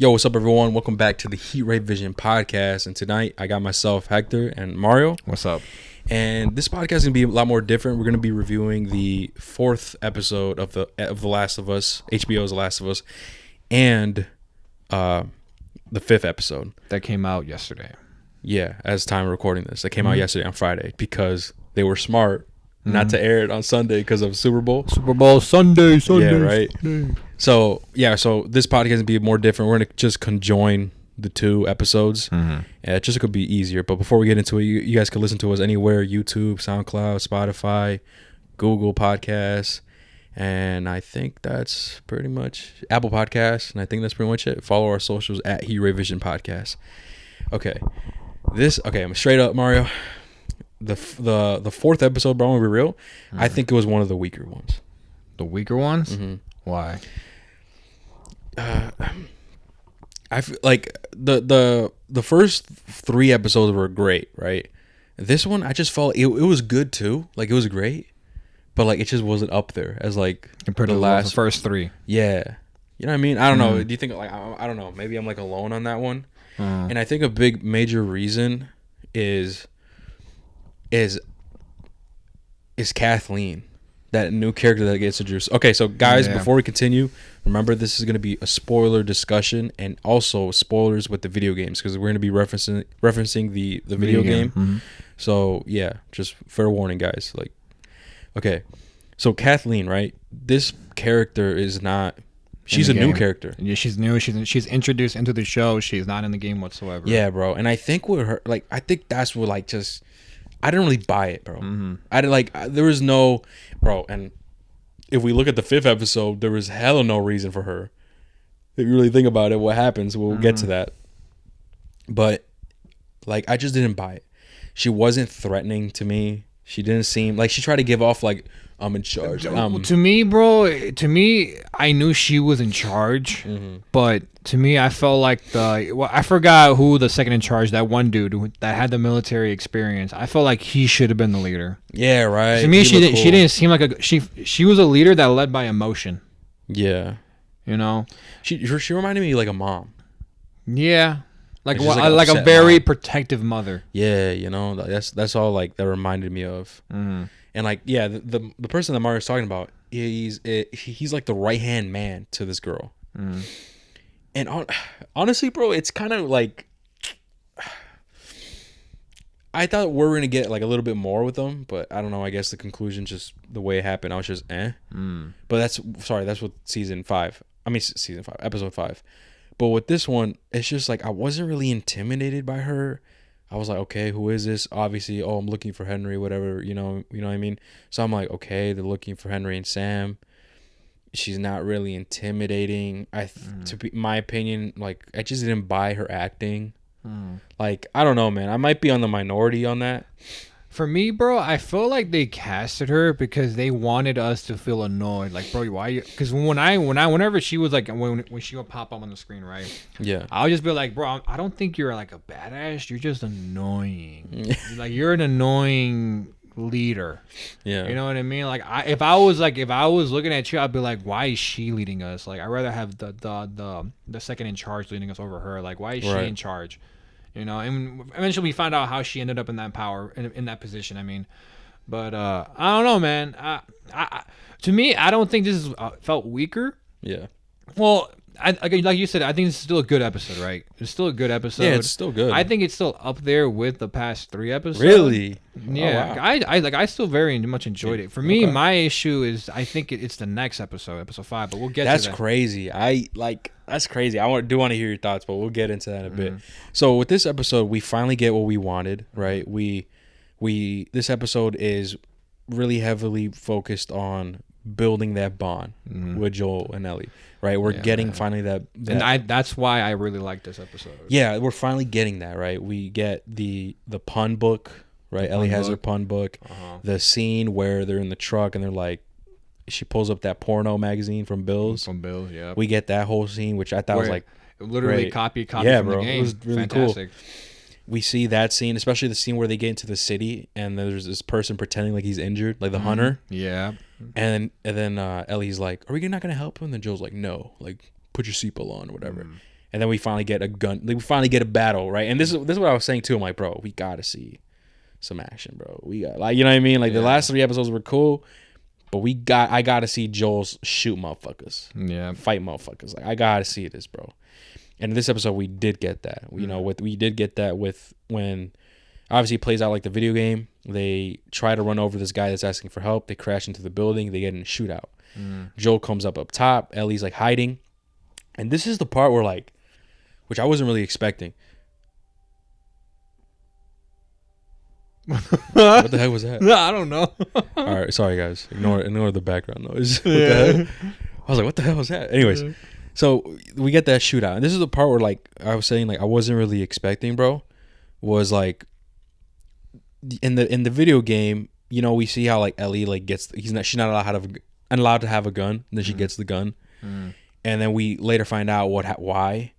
Yo, what's up, everyone? Welcome back to the Heat Ray Vision podcast. And tonight, I got myself, Hector, and Mario. What's up? And this podcast is gonna be a lot more different. We're gonna be reviewing the fourth episode of the Last of Us, HBO's The Last of Us, and the fifth episode That came out yesterday. Yeah, as time of recording this, that came out yesterday on Friday because they were smart not to air it on Sunday because of Super Bowl. Super Bowl Sunday. Yeah, right. So this podcast is gonna be more different. We're gonna just conjoin the two episodes. It just could be easier. But before we get into it, you guys can listen to us anywhere: YouTube, SoundCloud, Spotify, Google Podcasts, and I think that's pretty much Apple Podcasts. And I think that's pretty much it. Follow our socials at Heat Ray Vision Podcast. Okay, I'm straight up, Mario. The fourth episode, bro, I'm gonna be real. I think it was one of the weaker ones. The weaker ones? Why? I feel like the first three episodes were great, right? This one, I just felt it was good too. Like, it was great, but like it just wasn't up there as like Compared to the first three. Yeah, you know what I mean? I don't know. Do you think like I don't know? Maybe I'm like alone on that one. And I think a big major reason is Kathleen, that new character that gets introduced. Okay, so guys, before we continue, remember this is going to be a spoiler discussion and also spoilers with the video games because we're going to be referencing the video game. So yeah, just fair warning, guys. Like, okay, so Kathleen, right? This character is not. She's a new character. Yeah, she's new. She's introduced into the show. She's not in the game whatsoever. Yeah, bro. And I think with her, like, I think that's what like just. I didn't really buy it, bro. I didn't like. There was no, bro. And if we look at the fifth episode, there was hella no reason for her. If you really think about it, what happens? We'll get to that. But like, I just didn't buy it. She wasn't threatening to me. She didn't seem like she tried to give off like I'm in charge. To me, bro. To me, I knew she was in charge, but to me, I felt like I forgot who the second in charge. That one dude that had the military experience. I felt like he should have been the leader. Yeah, right. To me, she didn't seem like she was a leader that led by emotion. Yeah, you know, she reminded me like a mom. Yeah. Like a very protective mother. Yeah, you know, that's all like that reminded me of. And like, yeah, the person that Mario's talking about, he's like the right hand man to this girl. And honestly, bro, it's kind of like I thought we were gonna get like a little bit more with them, but I don't know. I guess the conclusion, just the way it happened, I was just But that's what season 5. I mean, season 5, episode 5. But with this one, it's just like I wasn't really intimidated by her. I was like, okay, who is this? Obviously, I'm looking for Henry, whatever, you know what I mean? So I'm like, okay, they're looking for Henry and Sam. She's not really intimidating. To be my opinion, like I just didn't buy her acting. Like, I don't know, man. I might be on the minority on that. For me, bro, I feel like they casted her because they wanted us to feel annoyed. Like, bro, why? Because whenever she was like, when she would pop up on the screen, right? Yeah. I would just be like, bro, I don't think you're like a badass. You're just annoying. Like, you're an annoying leader. Yeah. You know what I mean? Like, if I was looking at you, I'd be like, why is she leading us? Like, I'd rather have the second in charge leading us over her. Like, why is she in charge? You know, and eventually we find out how she ended up in that power, in that position. I mean, but I don't know, man. To me, I don't think this is felt weaker. Yeah. Well, like you said, I think it's still a good episode, right? It's still a good episode. Yeah, it's still good. I think it's still up there with the past 3 episodes. Really? Yeah. Oh, wow. I still very much enjoyed it. For me, my issue is I think it's the next episode 5, but we'll get to that. That's crazy. That's crazy. I do want to hear your thoughts, but we'll get into that in a bit. So with this episode, we finally get what we wanted, right? This episode is really heavily focused on building that bond with Joel and Ellie, right? We're getting finally that and that's why I really like this episode. Yeah, we're finally getting that, right? We get the pun book, right? Ellie has her pun book. The scene where they're in the truck and they're like, she pulls up that porno magazine from Bill's. Yeah. We get that whole scene, which I thought was like literally copy from bro, the game. It was really fantastic. Cool. We see that scene, especially the scene where they get into the city and there's this person pretending like he's injured, like the hunter. Yeah. And then Ellie's like, "Are we not gonna help him?" And then Joel's like, "No, like put your seatbelt on or whatever." and then we finally get a gun. Like, we finally get a battle, right? And this is what I was saying too. I'm like, bro, we gotta see some action, bro. We got, like, you know what I mean? Like, the last 3 episodes were cool, but I gotta see Joel's shoot motherfuckers, fight motherfuckers. Like, I gotta see this, bro. And in this episode, we did get that. You know, we did get that with when obviously it plays out like the video game. They try to run over this guy that's asking for help. They crash into the building. They get in a shootout. Joel comes up top. Ellie's like hiding. And this is the part where, like, which I wasn't really expecting. What the heck was that? No, I don't know. All right, sorry guys. Ignore the background noise. What the heck? I was like, what the hell was that? Anyways, so we get that shootout, and this is the part where, like, I was saying, like, I wasn't really expecting, bro. Was like in the video game, you know, we see how, like, Ellie, like, she's not allowed to have a gun. And then she gets the gun, and then we later find out why.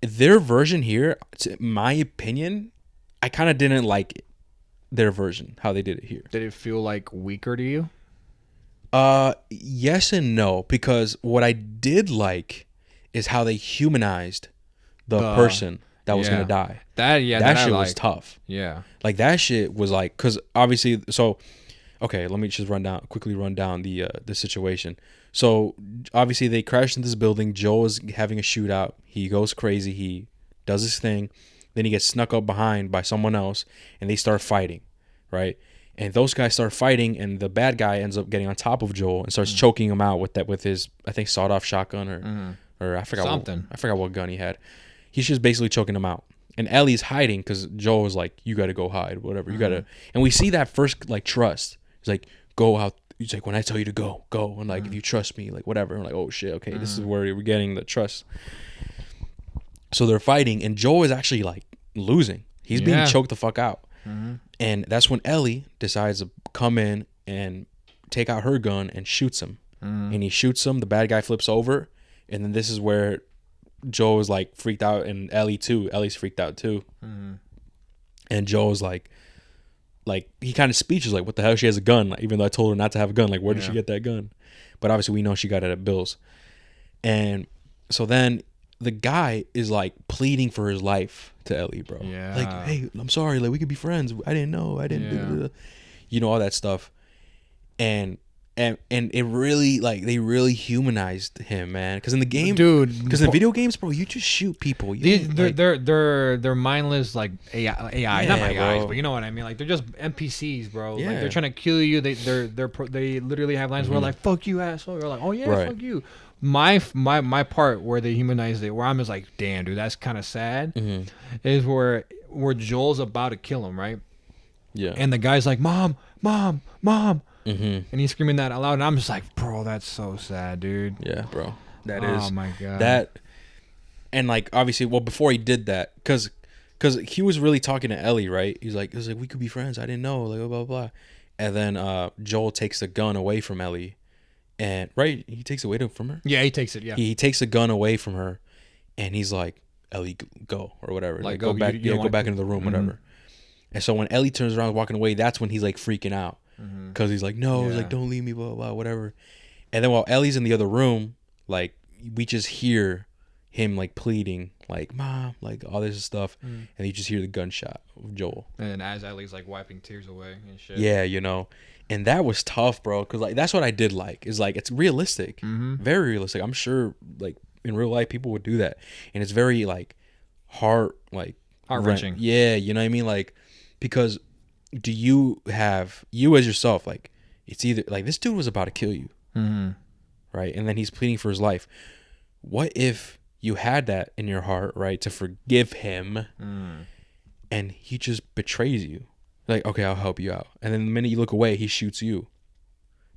Their version here, in my opinion, I kind of didn't like it. Their version, how they did it here. Did it feel like weaker to you? Yes and no, because what I did like is how they humanized the person that was gonna die. That shit was tough. Yeah, like that shit was like, because obviously, so okay, let me just quickly run down the situation. So obviously they crashed into this building. Joel is having a shootout. He goes crazy. He does his thing. Then he gets snuck up behind by someone else, and they start fighting, right? And those guys start fighting, and the bad guy ends up getting on top of Joel and starts choking him out with his, I think, sawed-off shotgun or I forgot something. I forgot what gun he had. He's just basically choking him out. And Ellie's hiding because Joel was like, "You got to go hide, whatever. You got to." And we see that first, like, trust. He's like, "Go out." He's like, "When I tell you to go, go." And, like, if you trust me, like, whatever. And we're like, "Oh shit, okay, this is where we're getting the trust." So they're fighting, and Joel is actually, like, losing. He's being choked the fuck out. And that's when Ellie decides to come in and take out her gun and shoots him. And he shoots him. The bad guy flips over. And then this is where Joel is, like, freaked out, and Ellie too. Ellie's freaked out too. And Joel's like he kind of speechless, like, what the hell? She has a gun, like, even though I told her not to have a gun. Like, where did she get that gun? But obviously we know she got it at Bill's. And so then the guy is, like, pleading for his life to Ellie, bro. Yeah. Like, hey, I'm sorry, like, we could be friends. I didn't know. I didn't you know, all that stuff. And it really, like, they really humanized him, man. Because in the game, dude, because in video games, bro, you just shoot people. They're mindless, like, AI, not AIs, but you know what I mean. Like, they're just NPCs, bro. Yeah. Like, they're trying to kill you. They literally have lines where, like, "Fuck you, asshole." You're like, "Oh yeah, fuck you." My part where they humanized it, where I'm just like, damn, dude, that's kind of sad, is where Joel's about to kill him, right? Yeah. And the guy's like, "Mom, mom, mom." And he's screaming that out loud, and I'm just like, bro, that's so sad, dude. Yeah, bro. That is. Oh my god. That, and, like, obviously, well, before he did that, because he was really talking to Ellie, right? He was like, we could be friends. I didn't know, like, blah blah blah. And then Joel takes the gun away from Ellie. And right, he takes it away from her. Yeah, he takes it. Yeah, he takes the gun away from her, and he's like, "Ellie, go," or whatever. Like, go back, go back into the room, whatever. And so when Ellie turns around walking away, that's when he's, like, freaking out, because he's like, "No," he's like, "Don't leave me," blah blah blah, whatever. And then while Ellie's in the other room, like, we just hear him, like, pleading, like, "Mom," like, all this stuff, and you just hear the gunshot of Joel. And as Ellie's, like, wiping tears away and shit. Yeah, you know. And that was tough, bro, because, like, that's what I did like. Is, like, it's realistic. Very realistic. I'm sure, like, in real life, people would do that. And it's very, like, heart-wrenching. Yeah, you know what I mean? Like, because you as yourself, like, it's either, like, this dude was about to kill you, right? And then he's pleading for his life. What if you had that in your heart, right, to forgive him, and he just betrays you? Like, okay, I'll help you out. And then the minute you look away, he shoots you.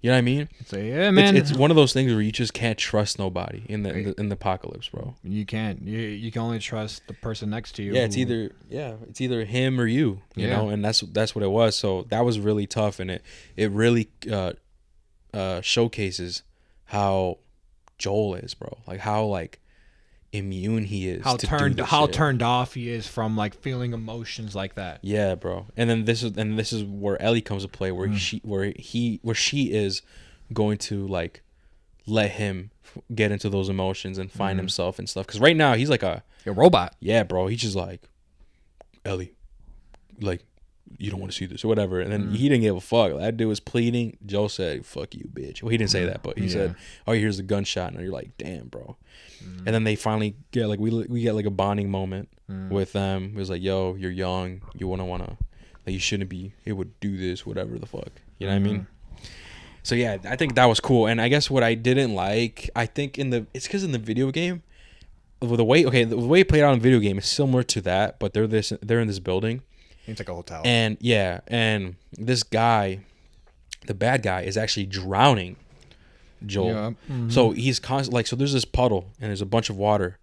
You know what I mean? So, yeah, man. It's one of those things where you just can't trust nobody in the apocalypse, bro. You can't. You can only trust the person next to you. Yeah, it's either him or you. You know, and that's what it was. So that was really tough, and it really showcases how Joel is, bro. Like, how, like, immune he is, how turned off he is from, like, feeling emotions like that. Yeah, bro. And then this is where Ellie comes to play, where she is going to, like, let him get into those emotions and find himself and stuff. Because right now he's like a robot. Yeah, bro. He's just like, Ellie, like, you don't want to see this or whatever. And then he didn't give a fuck. That dude was pleading. Joel said, fuck you, bitch. Well, he didn't say that, but he said, oh, here's a gunshot. And you're like, damn, bro. And then they finally get like, we get like a bonding moment with them. It was like, yo, you're young. You want to, like, you shouldn't be able to do this, whatever the fuck. You know what I mean? So yeah, I think that was cool. And I guess what I didn't like, I think it's because in the video game, the way it played out in the video game is similar to that, but they're in this building. It's like a hotel. And yeah, and this guy, the bad guy, is actually drowning Joel. Yeah. So he's constantly like, so there's this puddle and there's a bunch of water,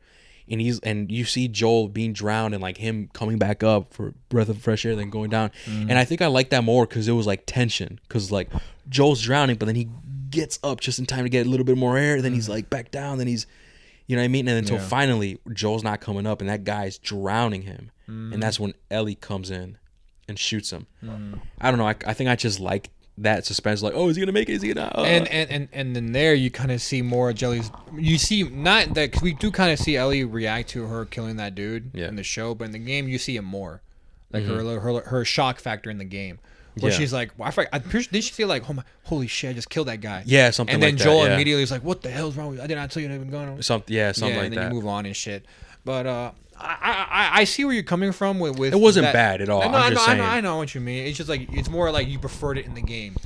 and you see Joel being drowned and like him coming back up for a breath of fresh air, then going down. And I think I like that more because it was like tension, because like Joel's drowning, but then he gets up just in time to get a little bit more air. Then he's like back down. Then he's, you know what I mean? And then so finally Joel's not coming up, and that guy's drowning him, and that's when Ellie comes in and shoots him. I don't know. I think I just like that suspense, like, oh, is he gonna make it? Is he gonna? And then there you kind of see more of Jelly's. You see not that, cause we do kind of see Ellie react to her killing that dude in the show, but in the game you see it more, like her shock factor in the game, where she's like, well, did she feel like, oh my, holy shit, I just killed that guy? Yeah, something. And then like Joel that, immediately is like, what the hell's wrong with you? I did not tell you anything going on. Something like and then that. You move on and shit, but I see where you're coming from with it wasn't bad at all. I know what you mean. It's just like, it's more like you preferred it in the game.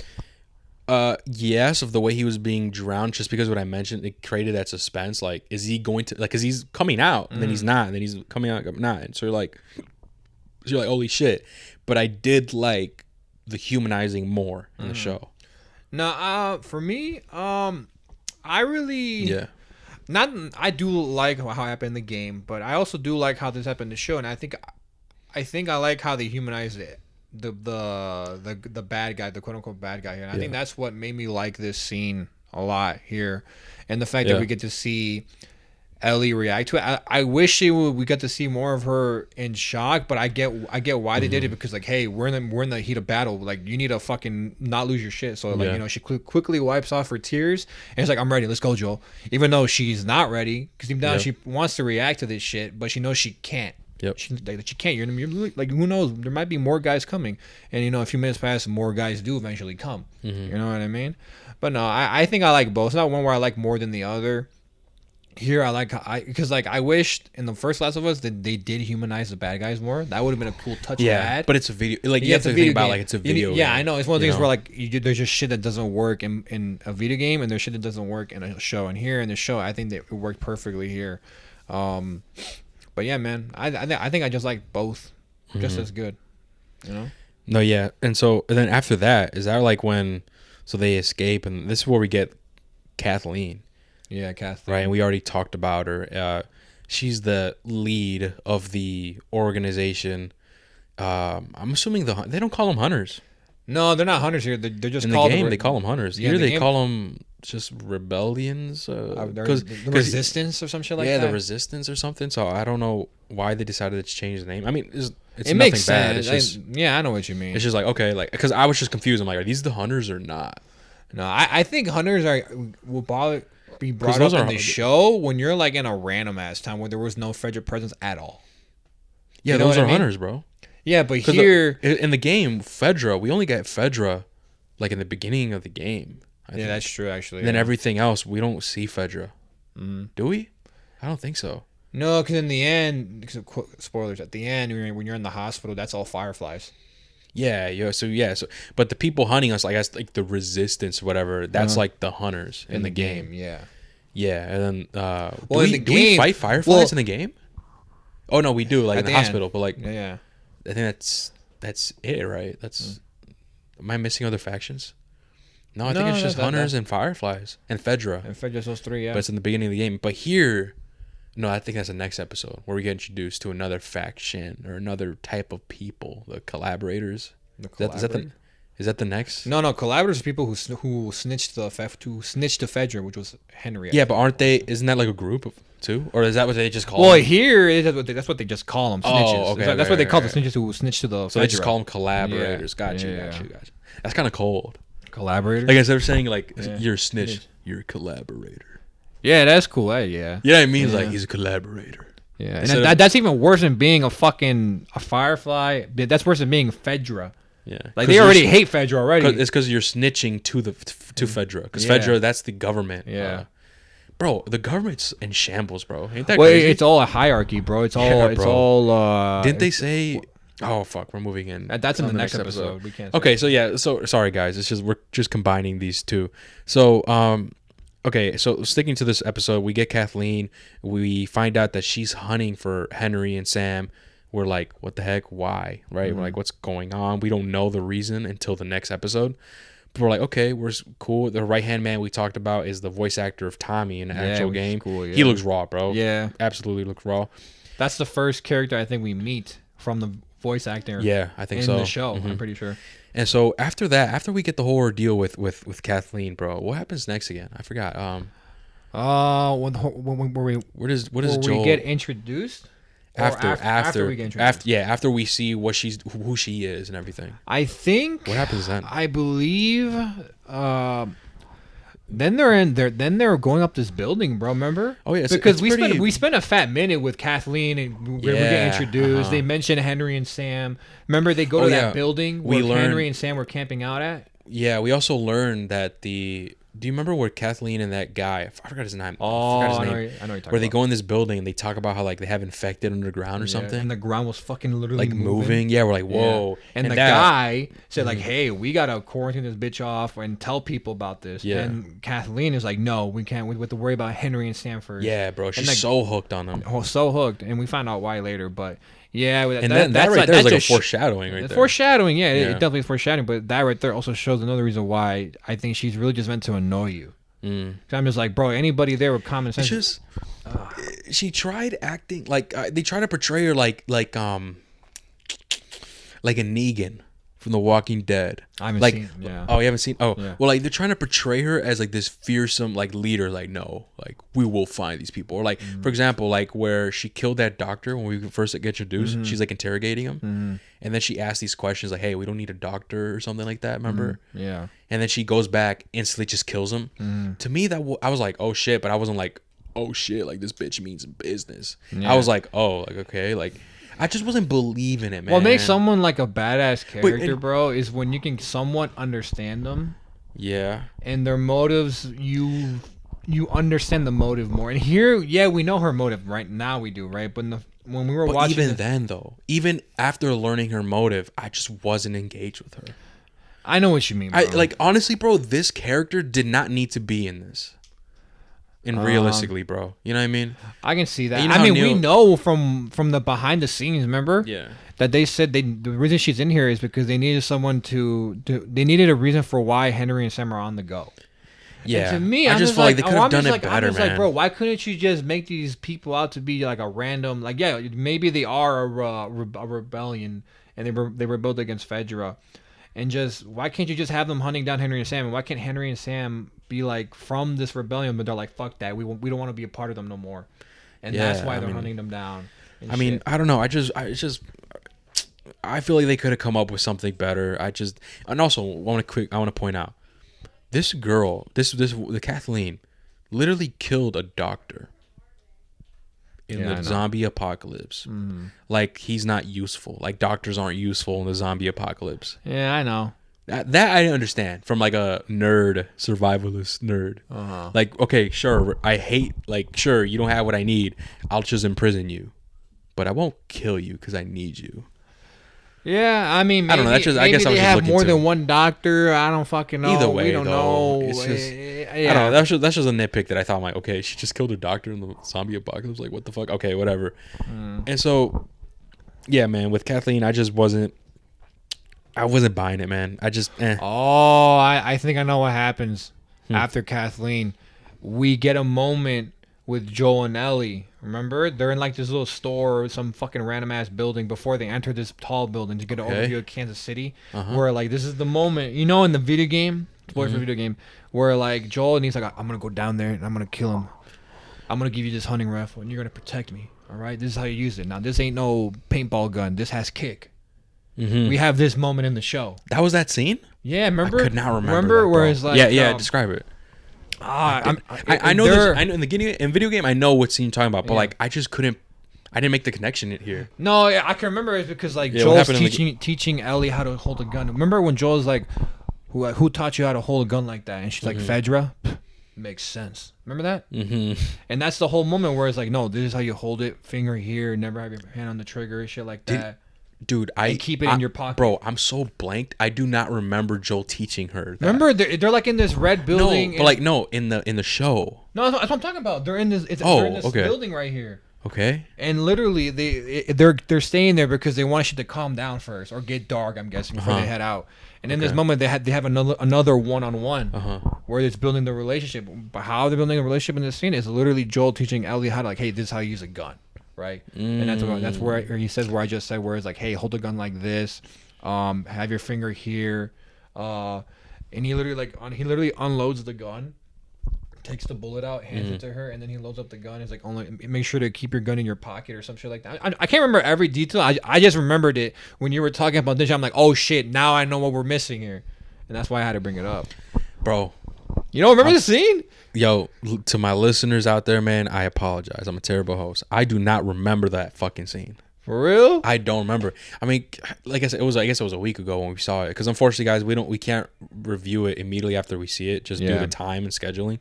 Yes, of the way he was being drowned, just because what I mentioned, it created that suspense. Like, is he going to, like, because he's coming out and then he's not, and then he's coming out and not, and so you're like, holy shit. But I did like the humanizing more in the show. Now, for me, I really I do like how it happened in the game, but I also do like how this happened in the show, and I think I like how they humanized it. The bad guy, the quote unquote bad guy here. And I think that's what made me like this scene a lot here, and the fact that we get to see Ellie react to it. I wish we got to see more of her in shock, but I get why they did it, because like, hey, we're in the heat of battle. Like, you need to fucking not lose your shit. So like, you know, she quickly wipes off her tears and it's like, I'm ready. Let's go, Joel. Even though she's not ready, because deep down she wants to react to this shit, but she knows she can't. She can't. You're like, who knows? There might be more guys coming, and you know, a few minutes pass, more guys do eventually come. You know what I mean? But no, I think I like both. It's not one where I like more than the other. Here I like because like I wished in the first Last of Us that they did humanize the bad guys more. That would have been a cool touch. to add. But it's a video. Like, you have to think about like it's a video. Yeah, I know. It's one of the things where like there's just shit that doesn't work in a video game, and there's shit that doesn't work in a show. And here in the show, I think that it worked perfectly here. But yeah, man, I think I just like both just as good, you know? No, yeah. And then after that, is that like when, so they escape, and this is where we get Kathleen. Yeah, Kathleen. Right, and we already talked about her. She's the lead of the organization. I'm assuming they don't call them hunters. No, they're not hunters here. They're just in the game. They call them hunters. Here they call them just rebellions. Because the resistance or some shit like that. Yeah, the resistance or something. So I don't know why they decided to change the name. I mean, it nothing makes bad. Sense. It's just, I know what you mean. It's just like, okay, like, because I was just confused. I'm like, are these the hunters or not? No, I think hunters will be brought up in the show when you're like in a random ass time where there was no Frederick presence at all. Yeah, you know those are hunters, bro. Yeah, but here in the game, Fedra, we only got Fedra like in the beginning of the game. I think. That's true, actually. And then everything else, we don't see Fedra. Do we? I don't think so. No, because in the end, spoilers, at the end, when you're in the hospital, that's all Fireflies. Yeah. So, but the people hunting us, like, I guess, like the resistance, whatever, that's like the hunters in the game. Yeah. Yeah, and then, do in we fight Fireflies in the game? Oh, no, we do, like, in the hospital, but, like, yeah. I think that's it, right? Am I missing other factions? No, I think it's just hunters and Fireflies and Fedra. And Fedra's those three, yeah. But it's in the beginning of the game. But here, no, I think that's the next episode where we get introduced to another faction or another type of people, the collaborators. Is that the next? No, collaborators are people who snitched to Fedra, which was Henry. Yeah, but aren't they? Isn't that like a group of two, or is that what they just call? Well, them? Here that's what they just call them. Snitches. Oh, okay. That's what they call the snitches who snitch to the. So Fedra. they just call them collaborators. Yeah. Gotcha. That's kind of cold. Collaborators. Like, instead of saying like you're a snitch, you're a collaborator. Yeah, that's cool. Yeah. You know what I mean? Like he's a collaborator. Yeah, and that's even worse than being a Firefly. That's worse than being Fedra. Yeah, like they already hate Fedra already. It's because you're snitching to Fedra, because Fedra, that's the government. Yeah, bro, the government's in shambles, bro. Ain't that crazy? Well, it's all a hierarchy, bro. It's all. Didn't they say? Oh fuck, we're moving in. That's in the next episode. We can't. Okay, so yeah, so sorry guys. It's just we're just combining these two. So okay, so sticking to this episode, we get Kathleen. We find out that she's hunting for Henry and Sam. We're like, what the heck? Why? Right? We're like, what's going on? We don't know the reason until the next episode. But we're like, okay, we're cool. The right-hand man we talked about is the voice actor of Tommy in the actual game. Cool, He looks raw, bro. Yeah. Absolutely looks raw. That's the first character I think we meet from the voice actor. Yeah, I think so. In the show, I'm pretty sure. And so after that, after we get the whole ordeal with Kathleen, bro, what happens next again? I forgot. What does Joel... we get introduced? After we get introduced. After we see who she is and everything. I think what happens then? I believe then they're going up this building, bro, remember? Oh yeah, because we spent a fat minute with Kathleen and we get introduced. They mention Henry and Sam. Remember they go to that building where Henry and Sam were camping out at? Yeah, we also learned that do you remember where Kathleen and that guy, I forgot his name. Oh, I know what you're talking about. Where they go in this building and they talk about how like they have infected underground or something. And the ground was fucking literally like moving. Yeah, we're like, whoa. Yeah. And the guy said like, hey, we got to quarantine this bitch off and tell people about this. Yeah. And Kathleen is like, no, we can't. We have to worry about Henry and Stanford. Yeah, bro. She's so hooked on them. Oh, so hooked. And we find out why later, but... Yeah, and that right there is like a foreshadowing right there. Foreshadowing, yeah, it definitely is foreshadowing. But that right there also shows another reason why I think she's really just meant to annoy you. I'm just like, bro, anybody there with common sense. It's just, she tried acting like they try to portray her like a Negan from The Walking Dead. I haven't seen. Yeah. Oh, you haven't seen? Oh, yeah. Well, like they're trying to portray her as like this fearsome like leader. Like, no, like we will find these people. Or like, for example, like where she killed that doctor when we first get introduced. She's like interrogating him, and then she asked these questions like, "Hey, we don't need a doctor or something like that." Remember? Yeah. And then she goes back, instantly just kills him. To me, I was like, oh shit, but I wasn't like, oh shit, like this bitch means business. Yeah. I was like, oh, like okay, like. I just wasn't believing it, man. What makes someone like a badass character, bro, is when you can somewhat understand them. Yeah. And their motives, you understand the motive more. And here, yeah, we know her motive right now. We do, right? But when we were watching, even then, though, even after learning her motive, I just wasn't engaged with her. I know what you mean, bro. Honestly, bro, this character did not need to be in this. And realistically, bro, you know what I mean? I can see that. I mean, we know from the behind the scenes, remember? Yeah. That they said the reason she's in here is because they needed someone they needed a reason for why Henry and Sam are on the go. Yeah. And to me, I just feel like they could have done it better, man. Like, bro, why couldn't you just make these people out to be like a random, like, yeah, maybe they are a rebellion and they rebelled against Fedra. And just, why can't you just have them hunting down Henry and Sam? And why can't Henry and Sam be like from this rebellion, but they're like, fuck that. We don't want to be a part of them no more. And that's why they're hunting them down. I mean, I don't know. I feel like they could have come up with something better. And also I want to point out, this girl, the Kathleen, literally killed a doctor in the zombie apocalypse. Like, he's not useful. Like, doctors aren't useful in the zombie apocalypse. Yeah, I know. That I understand from like a nerd, survivalist nerd. Like, okay, sure, sure, you don't have what I need. I'll just imprison you, but I won't kill you because I need you. Yeah, I mean, maybe, I don't know. That's just, I guess I was they just have more than one doctor. I don't fucking know. Either way, we don't know. It's just, I don't know. That's just a nitpick that I thought. I'm like, okay, she just killed a doctor in the zombie apocalypse. Like, what the fuck? Okay, whatever. And so, yeah, man, with Kathleen, I wasn't buying it, man. I think I know what happens after Kathleen. We get a moment with Joel and Ellie. Remember? They're in like this little store or some fucking random ass building before they enter this tall building to get an overview of Kansas City. Where like this is the moment, in the video game, spoiler for video game, where like Joel and he's like, I'm gonna go down there and I'm gonna kill him. I'm gonna give you this hunting rifle and you're gonna protect me. All right, this is how you use it. Now this ain't no paintball gun. This has kick. We have this moment in the show. That was that scene? Yeah, remember? I could not remember. Remember that, where it's like, yeah, describe it. I know this. I know in the video game I know what scene you're talking about, but like I just couldn't. I didn't make the connection here. No, I can remember it because like Joel's teaching Ellie how to hold a gun. Remember when Joel's like, "Who taught you how to hold a gun like that?" And she's like, "Fedra." Makes sense. Remember that? Mm-hmm. And that's the whole moment where it's like, no, this is how you hold it. Finger here. Never have your hand on the trigger. Shit like that. Dude, and keep it in your pocket. Bro, I'm so blanked. I do not remember Joel teaching her that. Remember, they're like in this red building. No, but like no, in the show. No, that's what I'm talking about. They're in this. They're in this building right here. Okay. And literally, they're staying there because they want shit to calm down first or get dark. I'm guessing before they head out. And in this moment, they have another one-on-one where it's building the relationship. But how they're building a relationship in this scene is literally Joel teaching Ellie how to like, hey, this is how you use a gun, right? And that's where he says where I just said where it's like, hey, hold the gun like this, have your finger here, and he literally unloads the gun. Takes the bullet out, hands it to her, and then he loads up the gun. It's like, only make sure to keep your gun in your pocket or some shit like that. I can't remember every detail. I just remembered it when you were talking about this. I'm like, oh shit, now I know what we're missing here, and that's why I had to bring it up, bro. You don't remember the scene? Yo, to my listeners out there, man, I apologize. I'm a terrible host. I do not remember that fucking scene. For real? I don't remember. I mean, like I said, I guess it was a week ago when we saw it. Because unfortunately, guys, we can't review it immediately after we see it, just due to time and scheduling.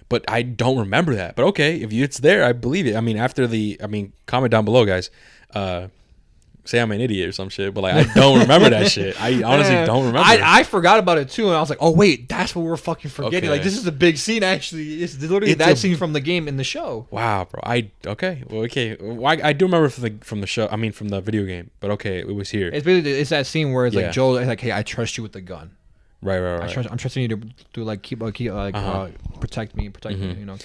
But I don't remember that. But okay, if it's there, I believe it. I mean, comment down below, guys. Say I'm an idiot or some shit, but like I don't remember that shit. I honestly don't remember. I forgot about it too, and I was like, oh wait, that's what we're fucking forgetting. Okay. Like this is a big scene. Actually, it's literally that scene from the game in the show. Wow, bro. Well, I do remember from the show. I mean, from the video game. But okay, it was here. It's that scene where it's like Joel is like, hey, I trust you with the gun. Right. I'm trusting you to like keep protect me. You know.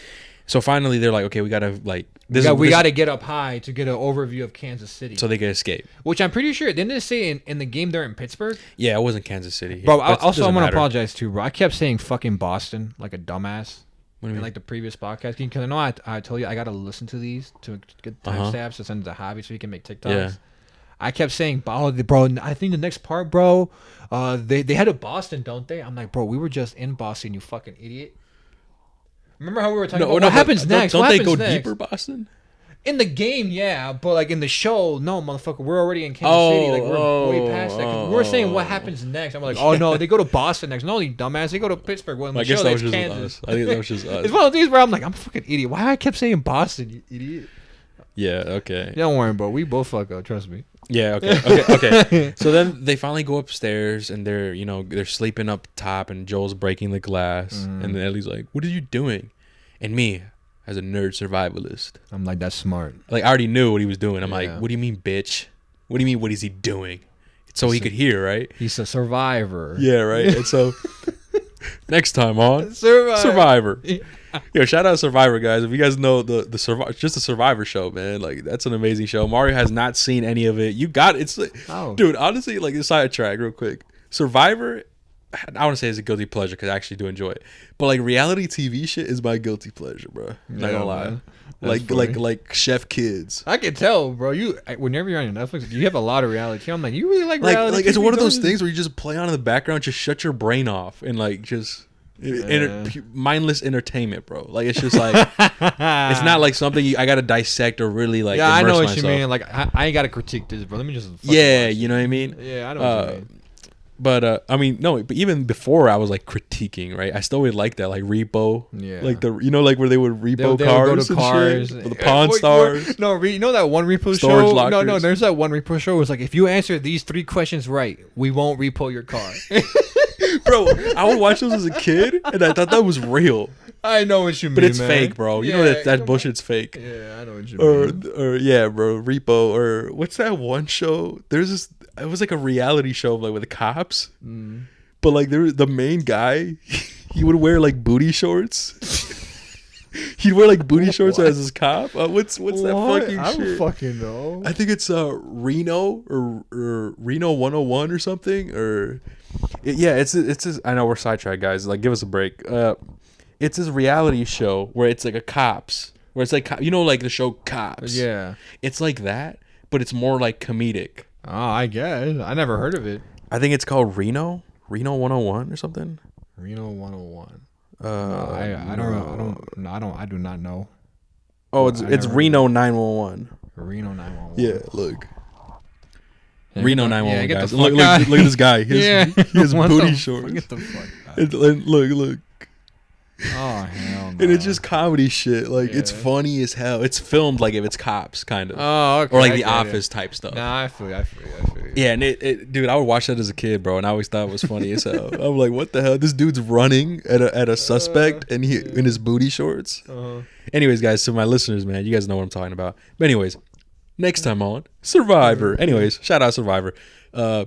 So finally, they're like, okay, we gotta like we gotta get up high to get an overview of Kansas City, so they can escape. Which I'm pretty sure didn't they say in the game they're in Pittsburgh? Yeah, it wasn't Kansas City, bro. Also, I'm gonna apologize too, bro. I kept saying fucking Boston like a dumbass in like the previous podcast. Because I know I told you I gotta listen to these to get timestamps to send to Javi so he can make TikToks. Yeah. I kept saying, bro. I think the next part, bro. They head to Boston, don't they? I'm like, bro, we were just in Boston, you fucking idiot. Remember how we were talking about what happens next? Don't they go deeper, Boston? In the game, yeah, but like in the show, no, motherfucker, we're already in Kansas City. Like we're way past that. We're saying what happens next. I'm like, oh no, they go to Boston next. No, you dumbass, they go to Pittsburgh. Well, in the show, that's Kansas. I think that was just us. It's one of these where I'm like, I'm a fucking idiot. Why I kept saying Boston, you idiot? Yeah. Okay. Don't worry, bro. We both fuck up. Trust me. Yeah. Okay. So then they finally go upstairs and they're sleeping up top and Joel's breaking the glass and then Ellie's like, "What are you doing?" And me, as a nerd survivalist, I'm like, that's smart. Like, I already knew what he was doing. I'm like, what do you mean, bitch? What do you mean, what is he doing? So he could hear, right? He's a survivor. Yeah, right? And so, next time on Survivor. Yo, shout out Survivor, guys. If you guys know the Survivor, just a Survivor show, man. Like, that's an amazing show. Mario has not seen any of it. You got it. It's like, dude, honestly, like, a sidetrack real quick. Survivor, I want to say it's a guilty pleasure because I actually do enjoy it. But like reality TV shit is my guilty pleasure, bro. Not gonna lie. Like Chef Kids. I can tell, bro. Whenever you're on Netflix, you have a lot of reality. I'm like, you really like reality. Like it's one of those things where you just play on in the background, just shut your brain off and like just mindless entertainment, bro. Like it's just like it's not like something I gotta dissect or really like. Yeah, I know what you mean. Like I ain't gotta critique this, bro. Let me just. You know what I mean. Yeah, I know what you mean. But I mean, no. But even before, I was like critiquing, right? I still would like that, like repo, like like where they would repo cars, would go to cars, shit, the Pawn Stars. No, you know that one repo show? Lockers. No, there's that one repo show. It was like, if you answer these 3 questions right, we won't repo your car. Bro, I would watch those as a kid, and I thought that was real. I know what you mean, but it's fake, bro. You know that bullshit's fake. Yeah, I know what you mean. Or yeah, bro, repo. Or what's that one show? There's this. It was like a reality show, like with the cops. But like the main guy, he would wear like booty shorts. He'd wear like booty shorts as his cop. What's that fucking shit? I don't fucking know. I think it's Reno or Reno 101 or something. It's I know we're sidetracked, guys. Like, give us a break. It's this reality show where it's like a cops, where it's like like the show Cops. Yeah, it's like that, but it's more like comedic. Oh, I guess I never heard of it. I think it's called Reno 101 or something. Reno 101. I do not know. Oh, it's Reno 911. Reno 911. Yeah, look. Reno 911, get the guys. fuck Look at this guy. His booty shorts. Get the fuck out. And look. Oh hell no. And it's just comedy shit. Like it's funny as hell. It's filmed like if it's Cops, kind of. Oh, okay. Or like The Office type stuff. Nah, I feel you. Yeah, and dude, I would watch that as a kid, bro, and I always thought it was funny as hell. I'm like, what the hell? This dude's running at a suspect, and he in his booty shorts. Anyways, guys, so my listeners, man, you guys know what I'm talking about. But anyways, next time on Survivor. Anyways, shout out Survivor. So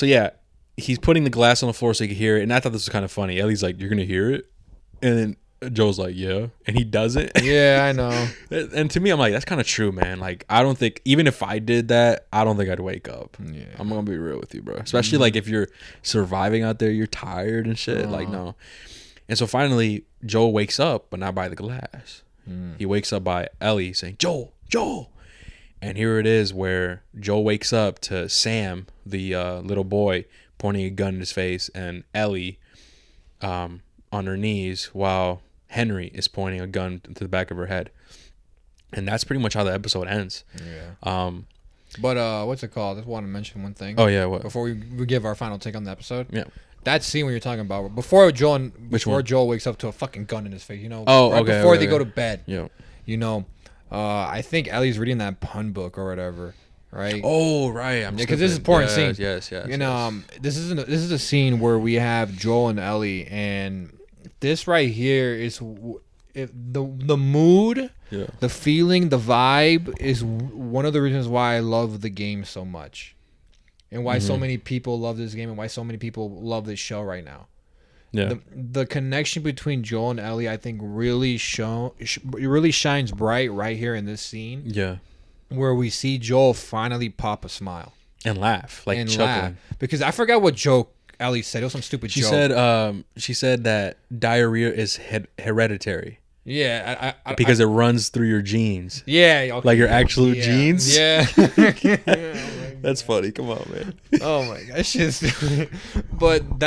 yeah, he's putting the glass on the floor so he can hear it, and I thought this was kind of funny. Ellie's like, "You're gonna hear it," and then Joe's like, "Yeah," and he doesn't. Yeah, I know. And to me, I'm like, that's kind of true, man. Like, I don't think, even if I did that, I don't think I'd wake up. Yeah, I'm gonna be real with you, bro. Especially like if you're surviving out there, you're tired and shit. Like, no. And so finally, Joel wakes up, but not by the glass. He wakes up by Ellie saying, "Joel, Joel." And here it is where Joel wakes up to Sam, the little boy, pointing a gun in his face, and Ellie on her knees while Henry is pointing a gun to the back of her head. And that's pretty much how the episode ends. Yeah. But what's it called? I just want to mention one thing. Oh, yeah, what? Before we give our final take on the episode. Yeah. That scene when you're talking about before Joel wakes up to a fucking gun in his face, you know. Oh, right okay. Before they go to bed. Yeah. You know, I think Ellie's reading that pun book or whatever, right? Oh, right. Because this is an important scene. Yes. You know, this is a scene where we have Joel and Ellie, and this right here is the mood, the feeling, the vibe is one of the reasons why I love the game so much. And why so many people love this game, and why so many people love this show right now. Yeah, the connection between Joel and Ellie, I think, really shines bright right here in this scene. Yeah, where we see Joel finally pop a smile and laugh, like chuckling. Because I forgot what joke Ellie said. It was some stupid joke. She said that diarrhea is hereditary. Yeah, because it runs through your genes. Yeah, okay, like your actual genes. Yeah. That's funny. Come on, man. Oh my gosh, but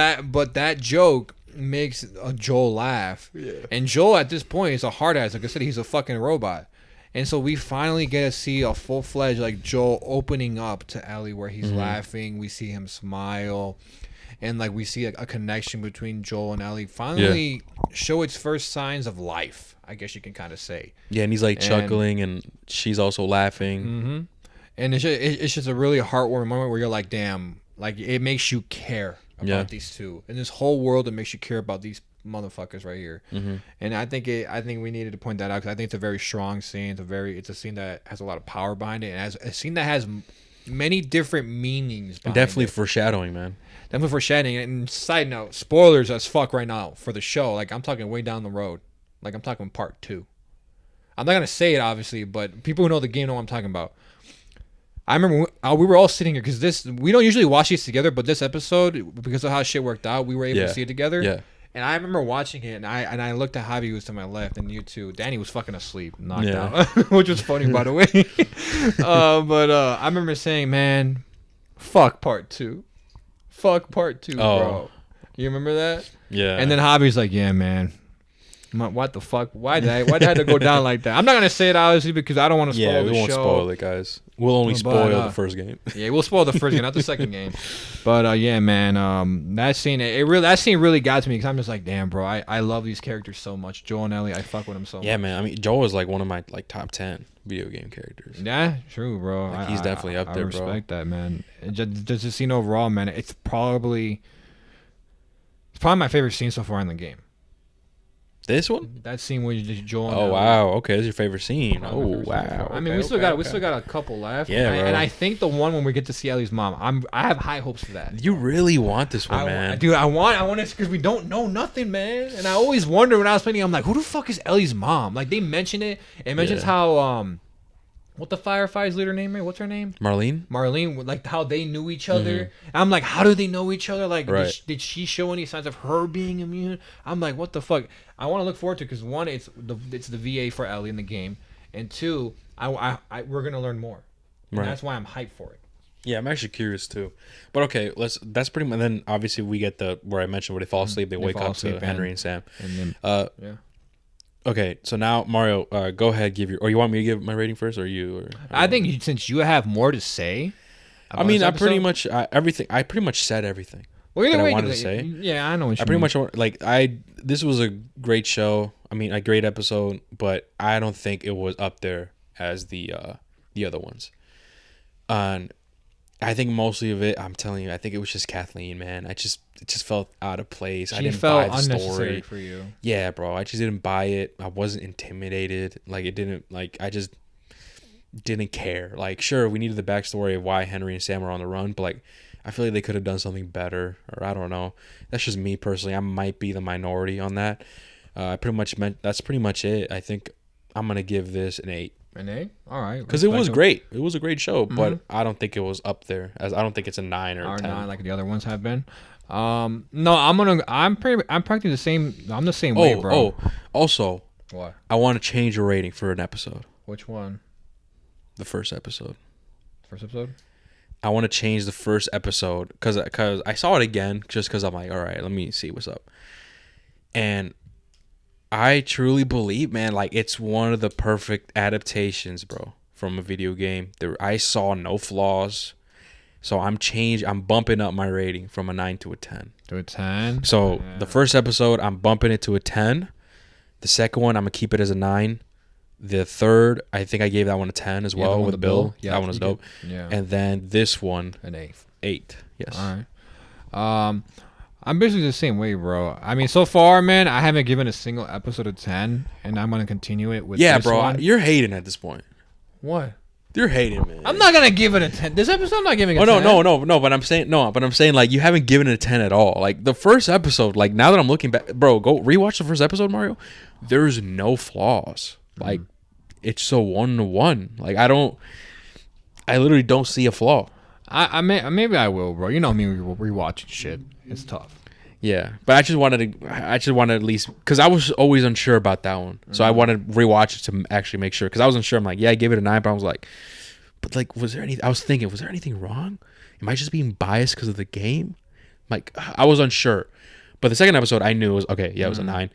that joke makes Joel laugh. Yeah. And Joel at this point is a hard ass. Like I said, he's a fucking robot. And so we finally get to see a full-fledged like Joel opening up to Ellie, where he's laughing. We see him smile, and like we see a connection between Joel and Ellie finally show its first signs of life, I guess you can kind of say. Yeah, and he's like chuckling, and she's also laughing. Mm-hmm. And it's just a really heartwarming moment where you're like, damn, like it makes you care about these two. In this whole world, it makes you care about these motherfuckers right here. Mm-hmm. And I think we needed to point that out, because I think it's a very strong scene. It's a scene that has a lot of power behind it, and as a scene that has many different meanings behind definitely it. Foreshadowing, man. Definitely foreshadowing. And side note, spoilers as fuck right now for the show. Like, I'm talking way down the road. Like, I'm talking part 2. I'm not gonna say it obviously, but people who know the game know what I'm talking about. I remember we were all sitting here, because we don't usually watch these together, but this episode, because of how shit worked out, we were able to see it together. Yeah. And I remember watching it, and I looked at Javi, who was to my left, and you too. Danny was fucking asleep, knocked out, which was funny, by the way. But I remember saying, man, fuck part 2. Fuck part 2, bro. You remember that? Yeah. And then Javi's like, yeah, man. What the fuck? Why did I have to go down like that? I'm not gonna say it obviously, because I don't want to spoil the show. Yeah, we won't spoil it, guys. We'll only spoil the first game. Yeah, we'll spoil the first game, not the second game. But yeah, man, that scene really got to me, because I'm just like, damn, bro, I love these characters so much. Joel and Ellie, I fuck with them so much. Yeah, man. I mean, Joel is like one of my like top 10 video game characters. Yeah, true, bro. Like, he's definitely up there, bro. I respect that, man. Just the scene overall, man. It's probably my favorite scene so far in the game. This one? That scene where you just Joel. Oh wow! Okay, that's your favorite scene. Oh wow! I mean, we still got a couple left. Yeah, and I think the one when we get to see Ellie's mom, I have high hopes for that. You really want this one, man? Dude, I want it because we don't know nothing, man. And I always wonder when I was playing, I'm like, who the fuck is Ellie's mom? Like, they mention it. It mentions how what the firefighter's leader name is? What's her name? Marlene, like how they knew each other. Mm-hmm. I'm like, how do they know each other? Like, did she show any signs of her being immune? I'm like, what the fuck? I want to look forward to it, because one, it's the VA for Ellie in the game, and two, we're gonna learn more. And that's why I'm hyped for it. Yeah, I'm actually curious too. But okay, that's pretty much. Then obviously we get the where I mentioned where they fall asleep, they wake up to Henry and Sam. And then, yeah. Okay, so now Mario, go ahead, give your. Or you want me to give my rating first, or you? Or I think since you have more to say. I mean, I pretty much everything. I pretty much said everything. Well, either that way, I wanted to say. Yeah, I know what you mean. I pretty much like This was a great show. I mean, a great episode, but I don't think it was up there as the other ones. And I think mostly of it, I'm telling you, I think it was just Kathleen, man. It just felt out of place. I didn't buy the story for you. Yeah, bro. I just didn't buy it. I wasn't intimidated. Like it didn't. Like I just didn't care. Like sure, we needed the backstory of why Henry and Sam were on the run, but like I feel like they could have done something better. Or I don't know. That's just me personally. I might be the minority on that. I pretty much meant that's pretty much it. I think I'm gonna give this an 8. An 8? All right. Because it was great. It was a great show, but I don't think it was up there. As I don't think it's a 9 or a 10. 9 like the other ones have been. No, I'm practically the same. I'm the same way, bro. Oh, also, what? I want to change a rating for an episode. Which one? The first episode. First episode? I want to change the first episode because I saw it again just because I'm like, all right, let me see what's up. And I truly believe, man, like it's one of the perfect adaptations, bro, from a video game. I saw no flaws. So I'm bumping up my rating from a 9 to a 10. To a 10? So the first episode, I'm bumping it to a 10. The second one, I'm going to keep it as a 9. The third, I think I gave that one a 10 as well with Bill. Yeah, that one was dope. Yeah. And then this one, an 8. 8. Yes. All right. I'm basically the same way, bro. I mean, so far, man, I haven't given a single episode a 10, and I'm going to continue it with this bro. one. You're hating at this point. What? You're hating, man. I'm not gonna give it a 10. This episode, I'm not giving it a 10. No. But I'm saying like you haven't given it a 10 at all. Like the first episode, like now that I'm looking back, bro, go rewatch the first episode, Mario. There's no flaws. Like it's so 1-to-1. Like I literally don't see a flaw. Maybe I will, bro. You know me rewatching shit. It's tough. Yeah, but I just wanted to at least because I was always unsure about that one, so I wanted to rewatch it to actually make sure because I was unsure. I'm like, yeah, I gave it a 9, but I was like, was there anything wrong? Am I just being biased because of the game? Like, I was unsure, but the second episode I knew it was okay. Yeah, it was a 9.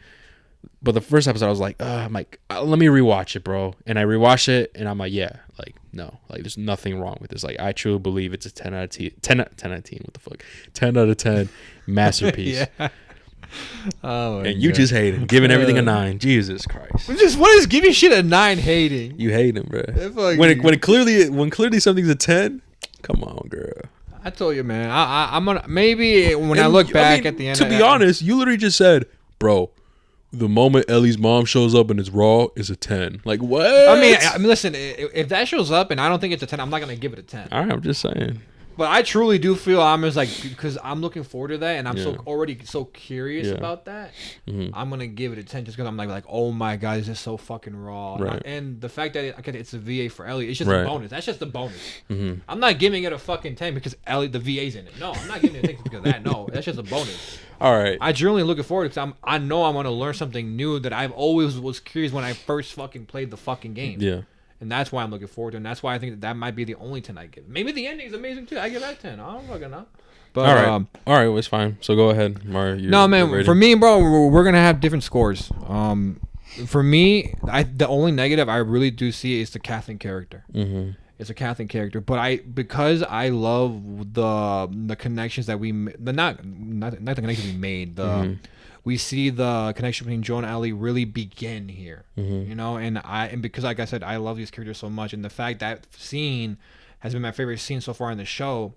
But the first episode I was like, let me rewatch it, bro. And I rewatched it, and I'm like, yeah, like no, like there's nothing wrong with this. Like I truly believe it's a 10 out of 10. 10 out of 10. What the fuck? 10 out of 10 masterpiece. Yeah. Oh, and you just hate him, giving everything a 9. Jesus Christ. What is giving shit a 9 hating? You hate him, bro. When clearly something's a 10, come on, girl. I told you, man. I'm gonna maybe when I look back at the end. To be honest, you literally just said, bro, the moment Ellie's mom shows up and it's raw is a 10. Like what? I mean, listen, if that shows up and I don't think it's a 10, I'm not gonna give it a 10. All right, I'm just saying. But I truly do feel I'm just like because I'm looking forward to that and I'm already so curious about that. I'm gonna give it a 10 just because I'm like oh my god, this is so fucking raw. Right. And the fact that it's a VA for Ellie, it's just a bonus. That's just a bonus. I'm not giving it a fucking 10 because Ellie the VA's in it. No, I'm not giving it a 10 because of that. No, that's just a bonus. All right. I genuinely looking forward to it because I know I'm gonna learn something new that I've always was curious when I first fucking played the fucking game. Yeah. And that's why I'm looking forward to it. And that's why I think that might be the only 10 I give. Maybe the ending is amazing too. I give that 10. I don't fucking know. But, all right, well, it's fine. So go ahead, Mario. No, man. For me, bro, we're gonna have different scores. For me, the only negative I really do see is the Kathleen character. It's a Kathleen character, but because I love the connections that we not the connections we made. We see the connection between Joe and Ellie really begin here, you know, and because like I said, I love these characters so much, and the fact that scene has been my favorite scene so far in the show,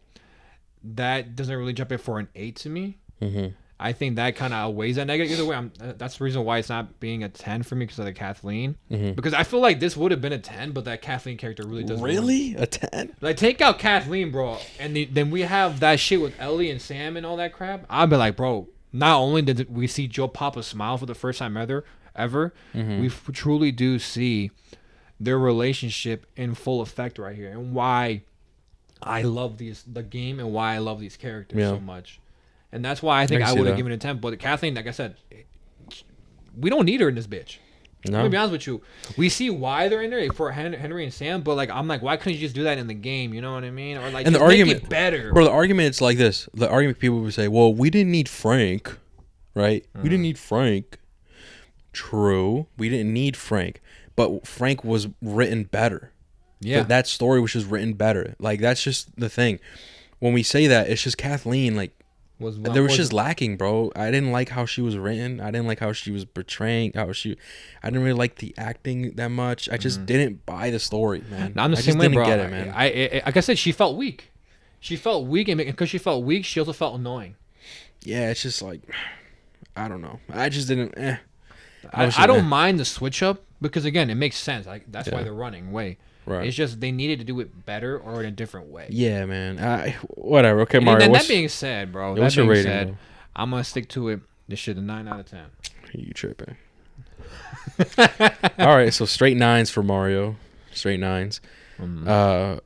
that doesn't really jump in for an 8 to me. I think that kind of outweighs that negative. Either way, that's the reason why it's not being a 10 for me because of the Kathleen. Because I feel like this would have been a 10, but that Kathleen character really doesn't. Really? A 10? Like, take out Kathleen, bro, and then we have that shit with Ellie and Sam and all that crap. I'd be like, bro, not only did we see Joe pop a smile for the first time ever, we truly do see their relationship in full effect right here, and why I love the game and why I love these characters so much. And that's why I think I would have given it a 10. But Kathleen, like I said, we don't need her in this bitch. I'm gonna be honest with you. We see why they're in there for Henry and Sam, but like I'm like, why couldn't you just do that in the game? You know what I mean? Or like, and just the argument, make it better. Bro, the argument is like this. The argument people would say, well, we didn't need Frank, right? We didn't need Frank. True, we didn't need Frank, but Frank was written better. Yeah, that story was just written better. Like that's just the thing. When we say that, it's just Kathleen. Like was just lacking, bro. I didn't like how she was written. I didn't like how she was portraying. I didn't really like the acting that much. I just didn't buy the story, man. No, I'm the same way, bro. Get it, man. Like I said, she felt weak. She felt weak, and because she felt weak, she also felt annoying. Yeah, it's just like I don't know. I just didn't. I don't mind the switch up because again, it makes sense. Like that's why they're running away. Right. It's just they needed to do it better or in a different way. Yeah, man. Whatever. Okay, Mario. And that being said, bro. What's your rating? Bro? I'm gonna stick to it. This shit a 9 out of 10. You tripping? All right, so straight 9s for Mario. Straight 9s.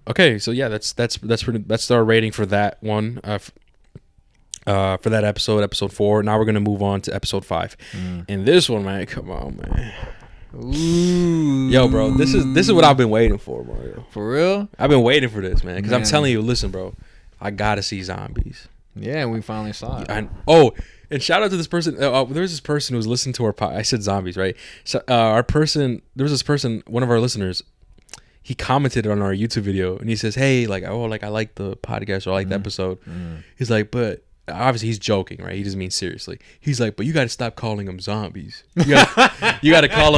Okay, so yeah, that's our rating for that one. For that episode 4. Now we're gonna move on to episode 5. And this one, man, come on, man. Ooh. Yo, bro, this is what I've been waiting for, Mario. For real? I've been waiting for this, man, because I'm telling you, listen, bro, I gotta see zombies. Yeah, we finally saw it. And shout out to this person. There was this person who was listening to our I said zombies, right? So there was this person, one of our listeners. He commented on our YouTube video, and he says, "Hey, I like the podcast, or I like the episode." He's like, but. Obviously he's joking, right? He doesn't mean seriously. He's like, but you got to stop calling them zombies. You got to call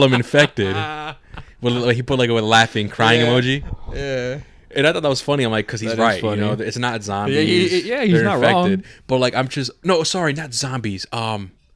them infected. Well, he put a laughing, crying emoji. Yeah. And I thought that was funny. I'm like, because he's right. You know, it's not zombies. He's not infected. Wrong. But I'm just not zombies.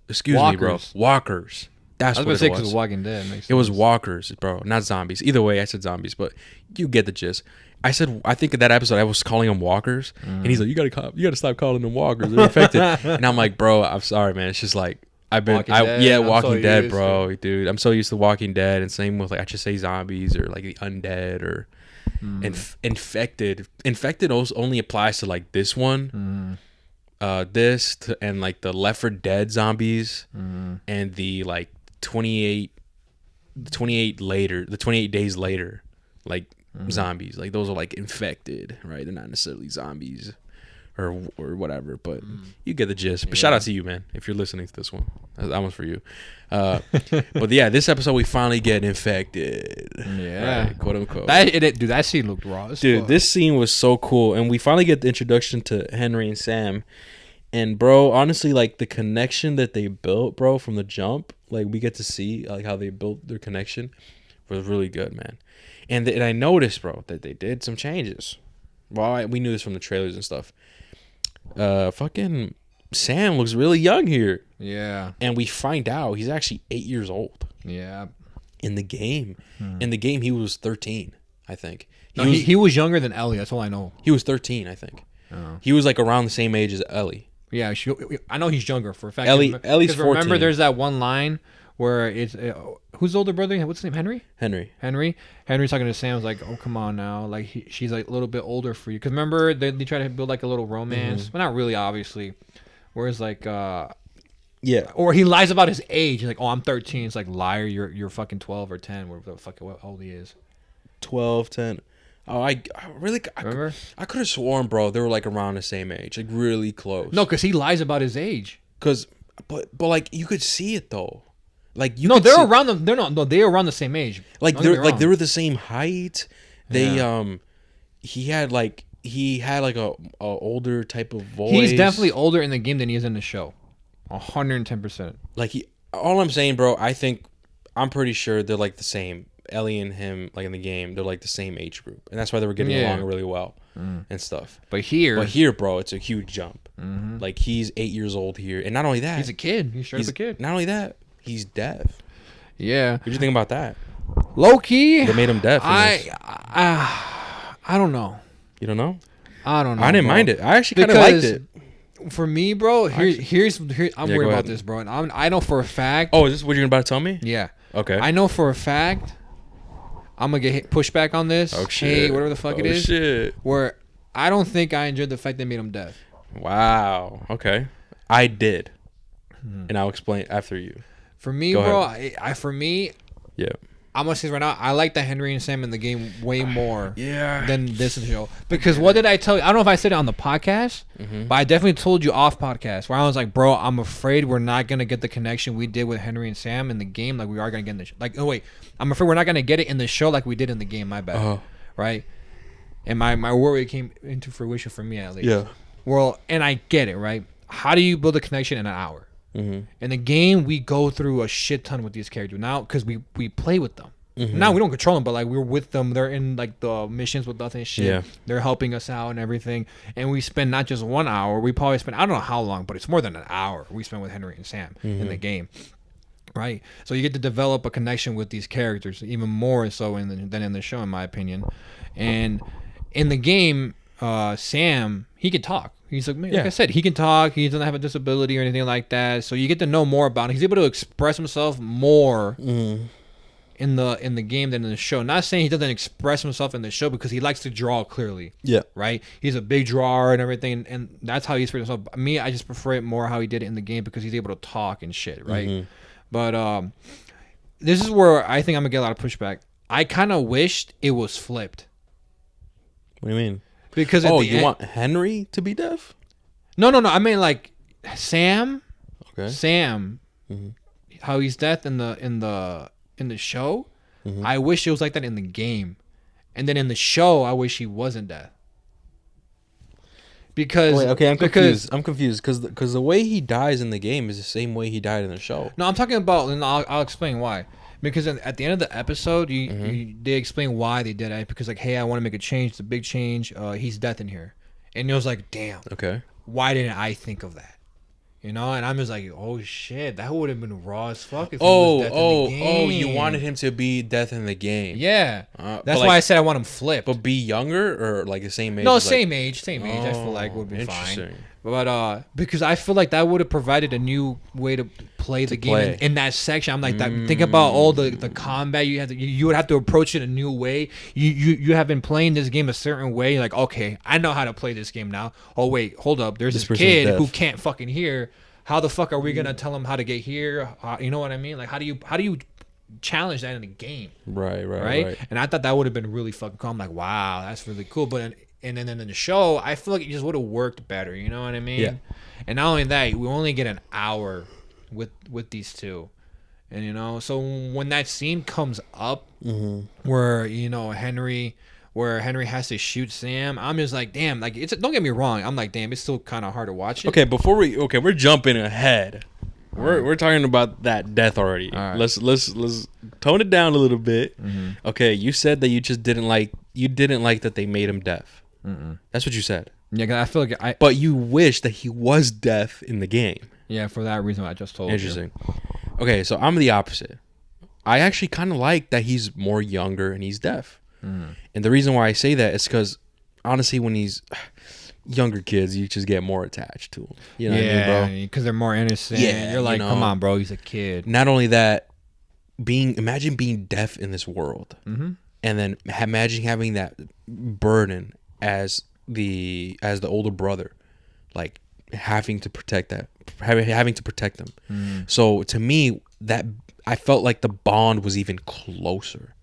Excuse walkers. Me, bro. Walkers. That's what it was. Because Walking Dead makes sense. It was walkers, bro, not zombies. Either way, I said zombies, but you get the gist. I think in that episode I was calling them walkers, and he's like, "You gotta stop calling them walkers. They're infected." And I'm like, "Bro, I'm sorry, man. It's just like Walking Dead, bro, dude. I'm so used to Walking Dead, and same with I just say zombies or the undead or infected. Infected only applies to this one, and the Left 4 Dead zombies, and the 28 days later, zombies. Those are infected, right? They're not necessarily zombies or whatever, but you get the gist. But shout out to you, man, if you're listening to this one. That one's for you. But yeah, this episode we finally get infected. Yeah, right, quote unquote. That scene looked raw. Dude, this scene was so cool, and we finally get the introduction to Henry and Sam. And bro, honestly, the connection that they built, bro, from the jump, we get to see how they built their connection was really good, man. And I noticed, bro, that they did some changes. Well, we knew this from the trailers and stuff. Fucking Sam looks really young here. Yeah. And we find out he's actually 8 years old. Yeah. In the game. In the game, he was 13, I think. He was younger than Ellie. That's all I know. He was 13, I think. Oh. He was around the same age as Ellie. Yeah, I know he's younger for a fact. Ellie's 14. Remember, there's that one line where it's who's the older brother? What's his name? Henry's talking to Sam. Was like, oh, come on now. She's a little bit older for you. Because remember, they try to build a little romance, but not really, obviously. Whereas yeah, or he lies about his age. He's like, oh, I'm 13. It's like, liar, you're fucking 12 or 10, whatever the fuck what old he is. 12, 10. Oh, I could have sworn, bro, they were around the same age, really close. No, because he lies about his age. But you could see it though. They're around them. They're around the same age. They were the same height. They he had a older type of voice. He's definitely older in the game than he is in the show. 110%. All I'm saying, bro, I'm pretty sure they're the same. Ellie and him, in the game, they're the same age group, and that's why they were getting along really well and stuff. But here, bro, it's a huge jump. He's 8 years old here, and not only that, he's a kid. He's a kid. Not only that, he's deaf. Yeah. What do you think about that? Low key, they made him deaf. I don't know. You don't know? I don't know. I didn't mind it. I actually kind of liked it. For me, bro, here's I'm worried about this, bro. And I know for a fact. Oh, is this what you're about to tell me? Yeah. Okay. I know for a fact. I'm gonna get pushback on this. Oh shit! Hey, whatever the fuck it is. Shit. Where I don't think I enjoyed the fact they made him deaf. Wow. Okay. I did, and I'll explain after you. For me, Go bro, ahead. for me, Yeah. I'm gonna say this right now, I like the Henry and Sam in the game way more than this show. Because what did I tell you? I don't know if I said it on the podcast, but I definitely told you off podcast where I was like, bro, I'm afraid we're not gonna get the connection we did with Henry and Sam in the game like we are gonna get in the like. Oh wait, I'm afraid we're not gonna get it in the show like we did in the game. My bad, right? And my worry came into fruition for me at least. Yeah. Well, and I get it, right? How do you build a connection in an hour? In the game, we go through a shit ton with these characters now because we play with them. Now we don't control them, but like we're with them. They're in like the missions with us and shit. Yeah. They're helping us out and everything. And we spend not just 1 hour. We probably spend I don't know how long, but it's more than an hour we spend with Henry and Sam in the game. Right, so you get to develop a connection with these characters even more so than in the show, in my opinion. And in the game, Sam, he can talk. He's like, like I said, he can talk. He doesn't have a disability or anything like that. So you get to know more about him. He's able to express himself more in the game than in the show. Not saying he doesn't express himself in the show because he likes to draw clearly. Yeah. Right? He's a big drawer and everything, and that's how he expresses himself. Me, I just prefer it more how he did it in the game because he's able to talk and shit, right? But this is where I think I'm going to get a lot of pushback. I kind of wished it was flipped. What do you mean? Because you want Henry to be deaf? No. I mean like Sam. Okay. Sam, how he's deaf in the show. I wish it was like that in the game, and then in the show, I wish he wasn't deaf. Because I'm confused because the way he dies in the game is the same way he died in the show. No, I'm talking about, and I'll explain why. Because at the end of the episode, they explain why they did it. Because like, hey, I want to make a change. It's a big change. He's deaf in here, and it was like, damn. Okay. Why didn't I think of that? You know, and I'm just like, oh shit, that would have been raw as fuck if he was deaf in the game. You wanted him to be deaf in the game. Yeah, that's why I said I want him flipped. But be younger or like the same age? No, same age. I feel like would be fine. But because I feel like that would have provided a new way to play the game in that section. I'm like that. Think about all the combat you have. You would have to approach it a new way. You have been playing this game a certain way. You're like, okay, I know how to play this game now. Oh wait, hold up. There's this kid who can't fucking hear. How the fuck are we gonna tell him how to get here? You know what I mean? Like, how do you challenge that in the game? Right. And I thought that would have been really fucking cool. I'm like, wow, that's really cool. But and then in the show, I feel like it just would have worked better. You know what I mean? Yeah. And not only that, we only get an hour with these two, and you know, so when that scene comes up, where Henry has to shoot Sam, I'm just like, damn. Like, don't get me wrong. I'm like, damn, it's still kind of hard to watch it. Okay, we're jumping ahead. We're talking about that death already. All right. Let's tone it down a little bit. Okay, you said that you just didn't like that they made him deaf. That's what you said. Yeah, 'cause I feel like but you wish that he was deaf in the game. Yeah, for that reason I just told you. Interesting. Okay, so I'm the opposite. I actually kind of like that he's more younger and he's deaf. And the reason why I say that is because honestly, when he's younger kids, you just get more attached to him. You know what I mean, bro? Because they're more innocent. Yeah, you're like, come on, bro, he's a kid. Not only that, imagine being deaf in this world, and then imagine having that burden as the older brother, like having to protect them. So to me, that I felt like the bond was even closer.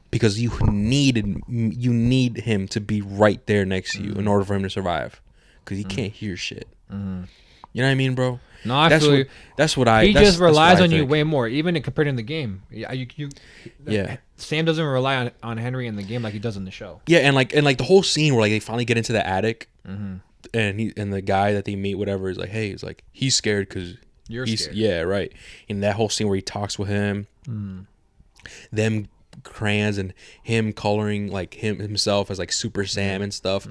Because you need him to be right there next to you in order for him to survive, because he can't hear shit. You know what I mean, bro? No, I feel you. That's what I. He just relies on you way more, even compared in the game. Yeah. Sam doesn't rely on Henry in the game like he does in the show. Yeah, and like the whole scene where like they finally get into the attic, and the guy that they meet, whatever, is like, hey, he's like, he's scared because you're scared. Yeah, right. In that whole scene where he talks with him, them crayons and him coloring like himself as like Super Sam and stuff.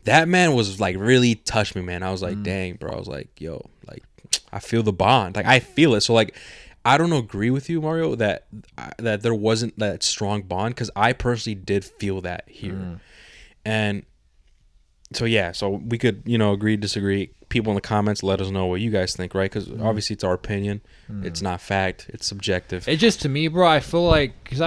That man was like really touched me, man. I was like, dang, bro. I was like, yo, like I feel the bond. Like I feel it. So like I don't agree with you, Mario, that there wasn't that strong bond, because I personally did feel that here. And so yeah, so we could, agree, disagree. People in the comments, let us know what you guys think, right? Because obviously it's our opinion. It's not fact. It's subjective. It just, to me, bro, I feel like, because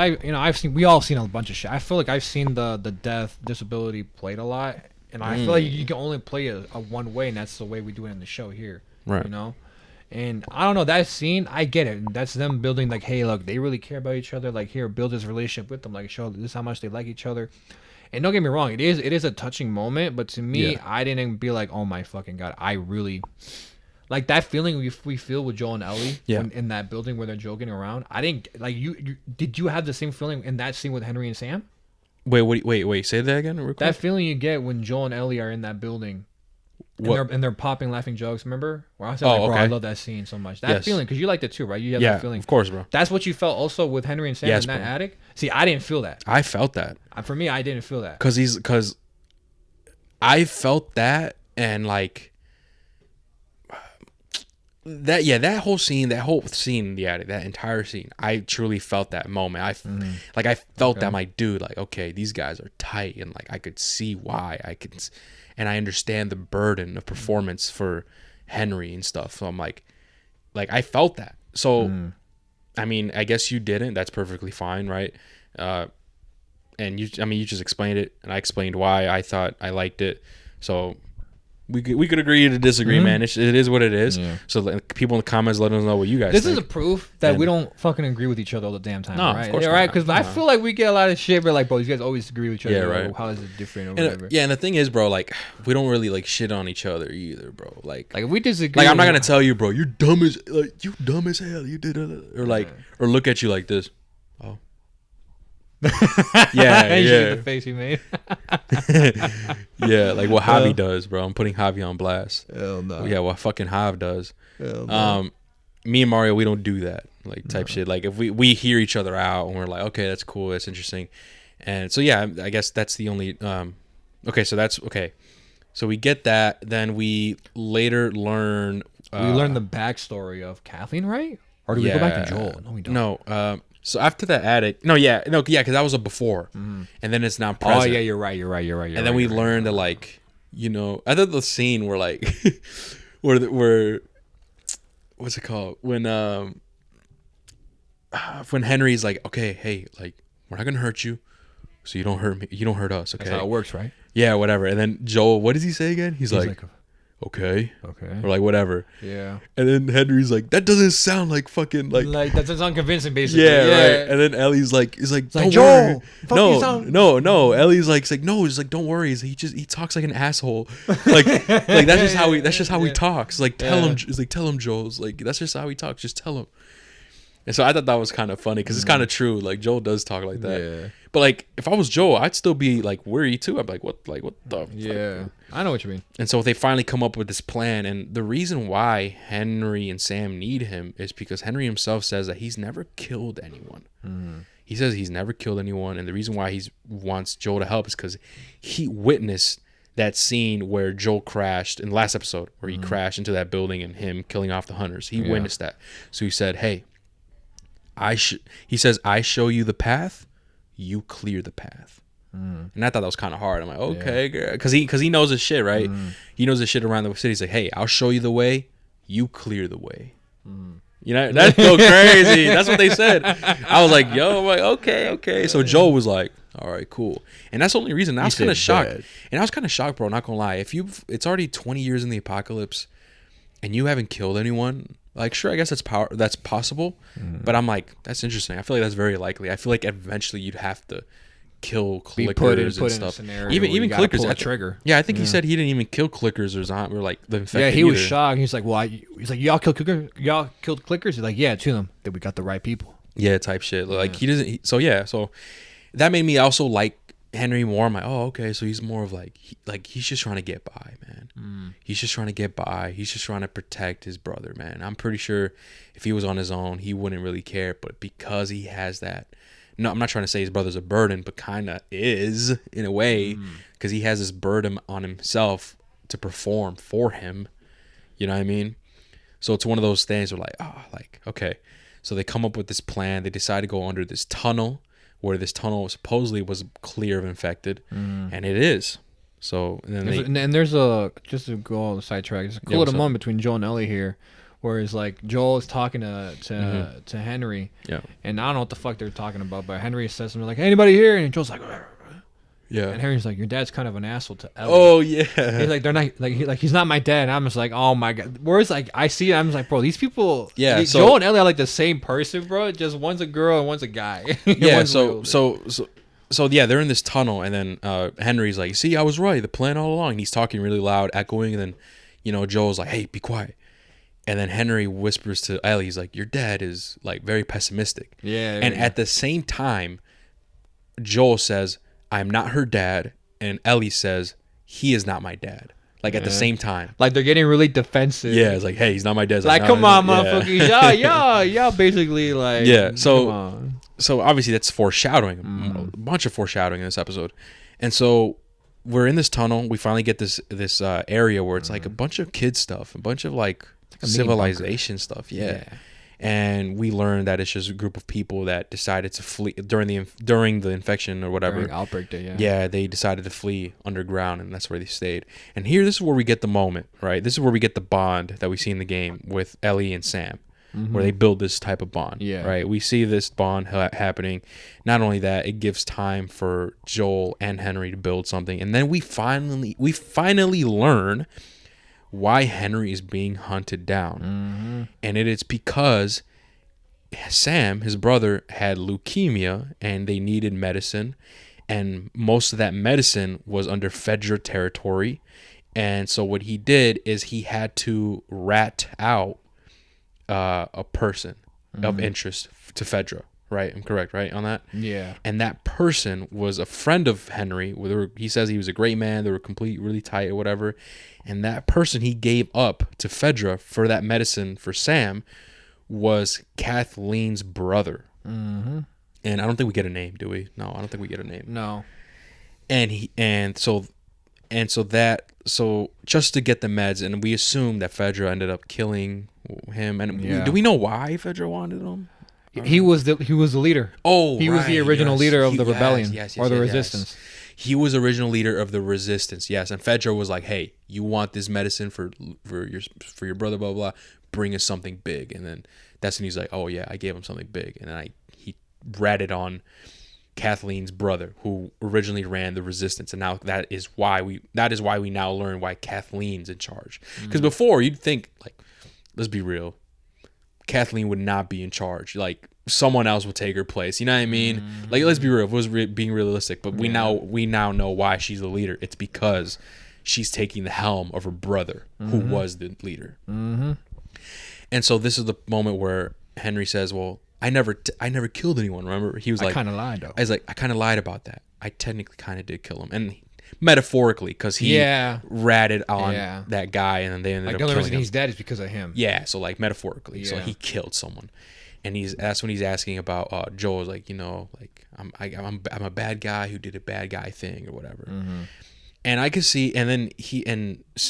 we all seen a bunch of shit. I feel like I've seen the death disability played a lot, and I feel like you can only play a one way, and that's the way we do it in the show here. Right. And I don't know, that scene, I get it. That's them building like, hey, look, they really care about each other. Like, here, build this relationship with them. Like, show this is how much they like each other. And don't get me wrong, it is a touching moment. But to me, Yeah. I didn't be like, oh my fucking god, I really like that feeling we feel with Joel and Ellie in that building where they're joking around. I didn't like you. Did you have the same feeling in that scene with Henry and Sam? Wait. Say that again. Real quick. That feeling you get when Joel and Ellie are in that building. And they're popping, laughing jokes. Remember? Where I said, bro, I love that scene so much. That feeling, because you liked it too, right? You have that feeling. Of course, bro. That's what you felt also with Henry and Sam in that attic. See, I didn't feel that. I felt that. For me, I didn't feel that. Because I felt that, and like that. Yeah, that whole scene in the attic, that entire scene. I truly felt that moment. I felt that, my dude. Like, okay, these guys are tight, and like I could see why. And I understand the burden of performance for Henry and stuff. So I'm like I felt that. So, I mean, I guess you didn't. That's perfectly fine, right? And you just explained it, and I explained why I thought I liked it. So we could agree to disagree, man. It is what it is. Yeah. So people in the comments, let us know what you guys think. This is a proof that we don't fucking agree with each other all the damn time, right? Of course right? Because I feel like we get a lot of shit. We're like, bro, you guys always agree with each other. Yeah, right. How is it different or whatever? And the thing is, bro, like we don't really like shit on each other either, bro. Like if we disagree, like I'm not gonna tell you, bro, you're dumb as hell. You did it, or look at you like this. Oh. yeah. The face he made. Yeah, like what Javi does, bro. I'm putting Javi on blast. Hell no. Yeah, what fucking Jav does. Hell no. Me and Mario, we don't do that, like type shit. Like if we hear each other out and we're like, okay, that's cool, that's interesting, and so yeah, I guess that's the only. Okay, so that's okay. So we get that. Then we later learn. We learn the backstory of Kathleen, right? Or do we go back to Joel? No, we don't. No. So after the attic, because that was a before, and then it's now present. Oh yeah, you're right. And then we learned that, like, I thought the scene where like, where what's it called when Henry's like, okay, hey, like we're not gonna hurt you, so you don't hurt me, you don't hurt us, okay? That's how it works, right? Yeah, whatever. And then Joel, what does he say again? He's like okay, or like whatever. Yeah. And then Henry's like, that doesn't sound like fucking like that doesn't sound convincing, basically. Yeah, right. And then Ellie's like, don't Joel, worry. No. Ellie's like, no, he's like, don't worry. He talks like an asshole. Like that's just how he talks. Like tell him, Joel's like, that's just how he talks. Just tell him. And so I thought that was kind of funny because it's kind of true. Like Joel does talk like that. Yeah. But like if I was Joel, I'd still be like weary too. I'm like, what the yeah. fuck? I know what you mean. And so they finally come up with this plan, and the reason why Henry and Sam need him is because Henry himself says that he's never killed anyone. He says he's never killed anyone, and the reason why he wants Joel to help is because he witnessed that scene where Joel crashed in the last episode, where he crashed into that building and him killing off the hunters. He witnessed that. So he said, hey, I show you the path, you clear the path. And I thought that was kind of hard. I'm like, okay, because he knows his shit, right? He knows his shit around the city. He's like, hey, I'll show you the way, you clear the way. That's so crazy. That's what they said. I was like, yo, I'm like, okay. So Joel was like, all right, cool. And that's the only reason. I was kind of shocked. And I was kind of shocked, bro, not gonna lie. It's already 20 years in the apocalypse and you haven't killed anyone, like, sure, I guess that's possible. But I'm like, that's interesting. I feel like that's very likely. I feel like eventually you'd have to kill clickers and stuff. Even clickers pull a trigger. Yeah, I think he said he didn't even kill clickers or like the infected. Yeah, he was shocked. He's like, well, he's like, y'all killed clickers. Y'all killed clickers. He's like, yeah, to them. Then we got the right people. Yeah, type shit. Like he doesn't. So that made me also like Henry more. I'm like, oh, okay. So he's more of like he's just trying to get by, man. He's just trying to get by. He's just trying to protect his brother, man. I'm pretty sure if he was on his own, he wouldn't really care. But because he has that. No, I'm not trying to say his brother's a burden, but kind of is in a way because he has this burden on himself to perform for him. You know what I mean? So it's one of those things where okay. So they come up with this plan. They decide to go under this tunnel where this tunnel supposedly was clear of infected, and it is. So and then there's a, just to go on the sidetrack, there's a cool little moment between Joel and Ellie here. Whereas like Joel is talking to Henry, and I don't know what the fuck they're talking about, but Henry says something like, hey, anybody here? And Joel's like, Yeah. And Henry's like, your dad's kind of an asshole to Ellie. Oh yeah. He's like, they're not he's not my dad. And I'm just like, oh my god. Whereas like I see it, I'm just like, bro, these people. Yeah. Joel and Ellie are like the same person, bro. Just one's a girl and one's a guy. Yeah. So yeah, they're in this tunnel, and then Henry's like, "See, I was right. The plan all along." And he's talking really loud, echoing, and then Joel's like, "Hey, be quiet." And then Henry whispers to Ellie, he's like, "Your dad is like very pessimistic." Yeah. And at the same time, Joel says, "I'm not her dad," and Ellie says, "He is not my dad." Like at the same time. Like they're getting really defensive. Yeah, it's like, "Hey, he's not my dad." Like, no, come on, motherfuckers. Y'all basically like. Yeah. Come So obviously that's foreshadowing, a bunch of foreshadowing in this episode. And so we're in this tunnel. We finally get this area where it's like a bunch of kid stuff, a bunch of like civilization stuff. Yeah. And we learn that it's just a group of people that decided to flee during the infection or whatever. During outbreak day, yeah. Yeah, they decided to flee underground, and that's where they stayed. And here, this is where we get the moment, right? This is where we get the bond that we see in the game with Ellie and Sam. Where they build this type of bond, right? We see this bond happening. Not only that, it gives time for Joel and Henry to build something, and then we finally learn why Henry is being hunted down, and it is because Sam, his brother, had leukemia, and they needed medicine, and most of that medicine was under Fedra territory, and so what he did is he had to rat out a person of interest to Fedra, right? I'm correct, right, on that? Yeah. And that person was a friend of Henry. He says he was a great man. They were really tight or whatever. And that person he gave up to Fedra for that medicine for Sam was Kathleen's brother. And I don't think we get a name, do we? No, I don't think we get a name. No. So just to get the meds, and we assume that Fedra ended up killing him. And do we know why Fedra wanted him? He was the leader. Oh, he was the original leader of the rebellion or the resistance. He was original leader of the resistance. Yes, and Fedra was like, "Hey, you want this medicine for your brother? Blah blah. Bring us something big." And then that's when he's like, "Oh yeah, I gave him something big." And then he ratted on Kathleen's brother, who originally ran the resistance, and now that is why we now learn why Kathleen's in charge. Because before, you'd think, like, let's be real, Kathleen would not be in charge. Like, someone else would take her place. You know what I mean? Like, let's be real. If it was being realistic, but we now know why she's the leader. It's because she's taking the helm of her brother, who was the leader. And so this is the moment where Henry says, "Well, I never killed anyone." Remember, he was like, "I kind of lied though." I was like, "I kind of lied about that. I technically kind of did kill him," and metaphorically, because he ratted on that guy, and then they ended up killing him. Like, the only reason he's dead is because of him. Yeah, so like metaphorically, so he killed someone, and that's when he's asking about Joel's like, like I'm a bad guy who did a bad guy thing or whatever, and I could see, and then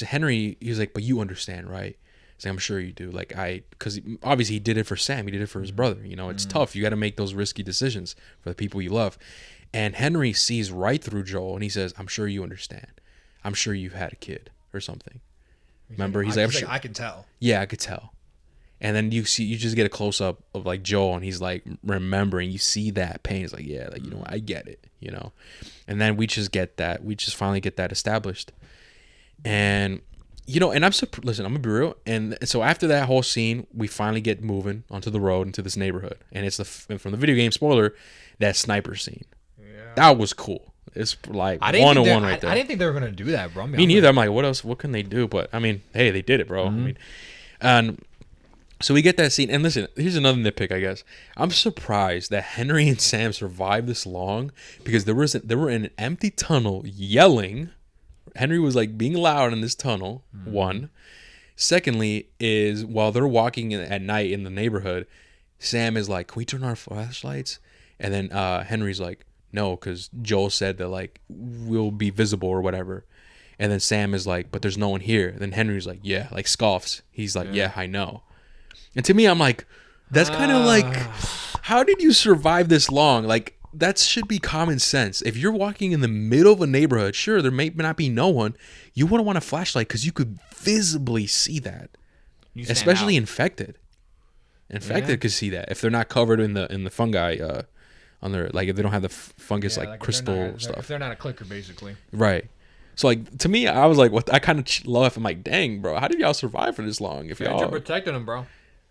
Henry, he was like, "But you understand, right?" So I'm sure you do. Like, because obviously he did it for Sam. He did it for his brother. It's tough. You got to make those risky decisions for the people you love. And Henry sees right through Joel, and he says, "I'm sure you understand. I'm sure you've had a kid or something." Remember, he's like, "I'm sure." I can tell. Yeah, I could tell. And then you just get a close up of like Joel, and he's like remembering. You see that pain. It's like, yeah, like I get it. And then we just get that. We just finally get that established, and. And listen, I'm gonna be real. And so after that whole scene, we finally get moving onto the road into this neighborhood, and it's from the video game, spoiler, that sniper scene. Yeah. That was cool. It's like 101 right there. I didn't think they were gonna do that, bro. Me neither. I'm like, what else? What can they do? But I mean, hey, they did it, bro. I mean, and so we get that scene. And listen, here's another nitpick, I guess. I'm surprised that Henry and Sam survived this long, because they were in an empty tunnel yelling. Henry was like being loud in this tunnel. One. Secondly, is while they're walking at night in the neighborhood, Sam is like, "Can we turn our flashlights?" And then Henry's like, "No, because Joel said that like we'll be visible or whatever." And then Sam is like, "But there's no one here." And then Henry's like, "Yeah," like scoffs. He's like, "Yeah, I know." And to me, I'm like, that's kind of like, how did you survive this long? Like, that should be common sense. If you're walking in the middle of a neighborhood, sure, there may not be no one. You wouldn't want a flashlight because you could visibly see that, especially infected. Infected could see that if they're not covered in the fungi on their like if they don't have the fungus like crystal stuff. If they're not a clicker, basically. Right. So like to me, I was like, what? I kind of laugh. I'm like, dang, bro, how did y'all survive for this long? If y'all protecting them, bro.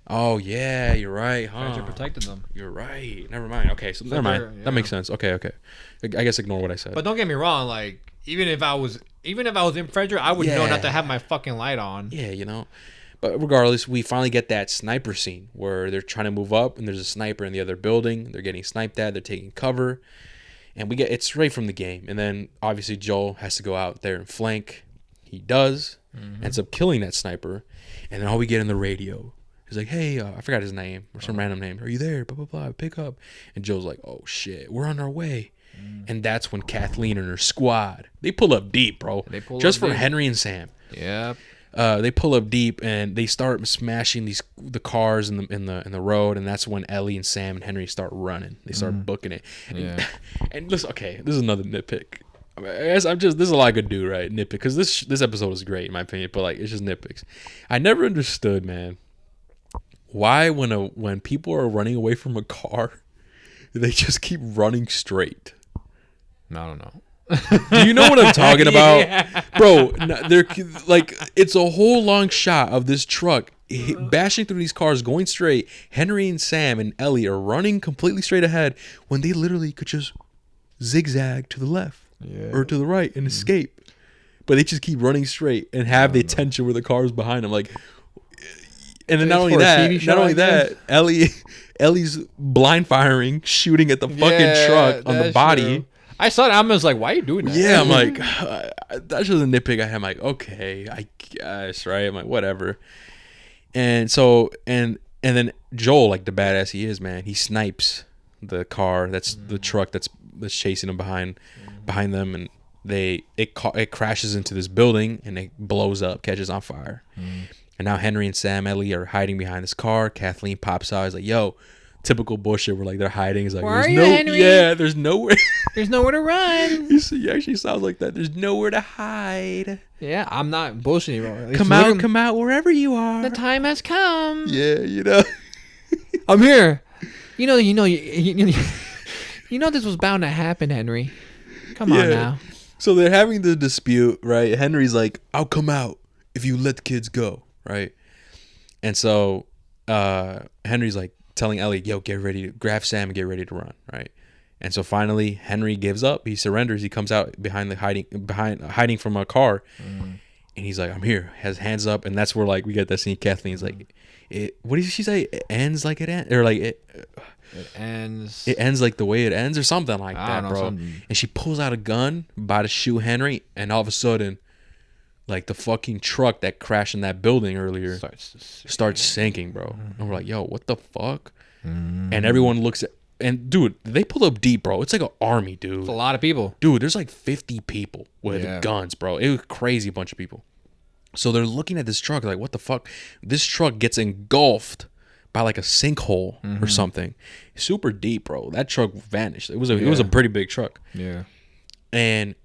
Oh yeah, you're right, huh? Fans are protecting them. You're right. Never mind. Okay, so never mind. Yeah. That makes sense. Okay. I guess ignore what I said. But don't get me wrong. Like even if I was in Frederick, I would know not to have my fucking light on. Yeah, But regardless, we finally get that sniper scene where they're trying to move up, and there's a sniper in the other building. They're getting sniped at. They're taking cover, and we get it straight from the game. And then obviously Joel has to go out there and flank. He does. Ends up killing that sniper, and then all we get in the radio. He's like, hey, I forgot his name or some random name. Are you there? Blah, blah, blah. Pick up. And Joe's like, oh, shit. We're on our way. And that's when Kathleen and her squad, they pull up deep, bro. Just for Henry and Sam. Yep. They pull up deep and they start smashing the cars in the road. And that's when Ellie and Sam and Henry start running. They start booking it. Yeah. And listen, okay, this is another nitpick. I guess this is a lot I could do, right? Nitpick. Because this episode is great, in my opinion. But, like, it's just nitpicks. I never understood, man. Why when people are running away from a car, they just keep running straight? I don't know. Do you know what I'm talking about? Yeah. Bro, they're like it's a whole long shot of this truck bashing through these cars going straight. Henry and Sam and Ellie are running completely straight ahead when they literally could just zigzag to the left or to the right and escape. But they just keep running straight and have the attention where the car's behind them. Like, and then not only that, Ellie's blind firing, shooting at the fucking truck on the body. True. I saw it. I was like, "Why are you doing that?" Yeah, I'm like, that's just a nitpick I had. I'm like, okay, I guess, right? I'm like, whatever. And so, and then Joel, like the badass he is, man, he snipes the car that's the truck that's chasing him behind them, and it crashes into this building and it blows up, catches on fire. And now Henry and Sam Ellie are hiding behind this car. Kathleen pops out. He's like, yo, typical bullshit where like they're hiding. He's like, Henry? Yeah, there's nowhere. There's nowhere to run. He actually sounds like that. There's nowhere to hide. Yeah, I'm not bullshitting. Come out wherever you are. The time has come. Yeah, I'm here. You know this was bound to happen, Henry. Come on now. So they're having the dispute, right? Henry's like, I'll come out if you let the kids go. Right. And so Henry's like telling Ellie, yo, get ready to grab Sam and get ready to run. Right. And so finally Henry gives up. He surrenders. He comes out hiding from a car. And he's like, I'm here. Has hands up. And that's where like we get that scene. Kathleen's like, what did she say? It ends like it ends, or like it ends. It ends like the way it ends, or something like that, bro. And she pulls out a gun, about to shoot Henry, and all of a sudden, like the fucking truck that crashed in that building earlier starts sinking, bro. And we're like, yo, what the fuck? And everyone looks at, and dude, they pulled up deep, bro. It's like an army, dude. It's a lot of people. Dude, there's like 50 people with guns, bro. It was a crazy bunch of people. So they're looking at this truck like, what the fuck? This truck gets engulfed by like a sinkhole or something. Super deep, bro. That truck vanished. It was a pretty big truck. Yeah. And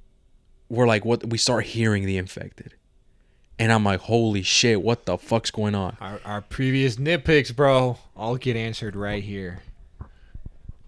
we're like, what? We start hearing the infected. And I'm like, holy shit, what the fuck's going on? Our previous nitpicks, bro, all get answered right here.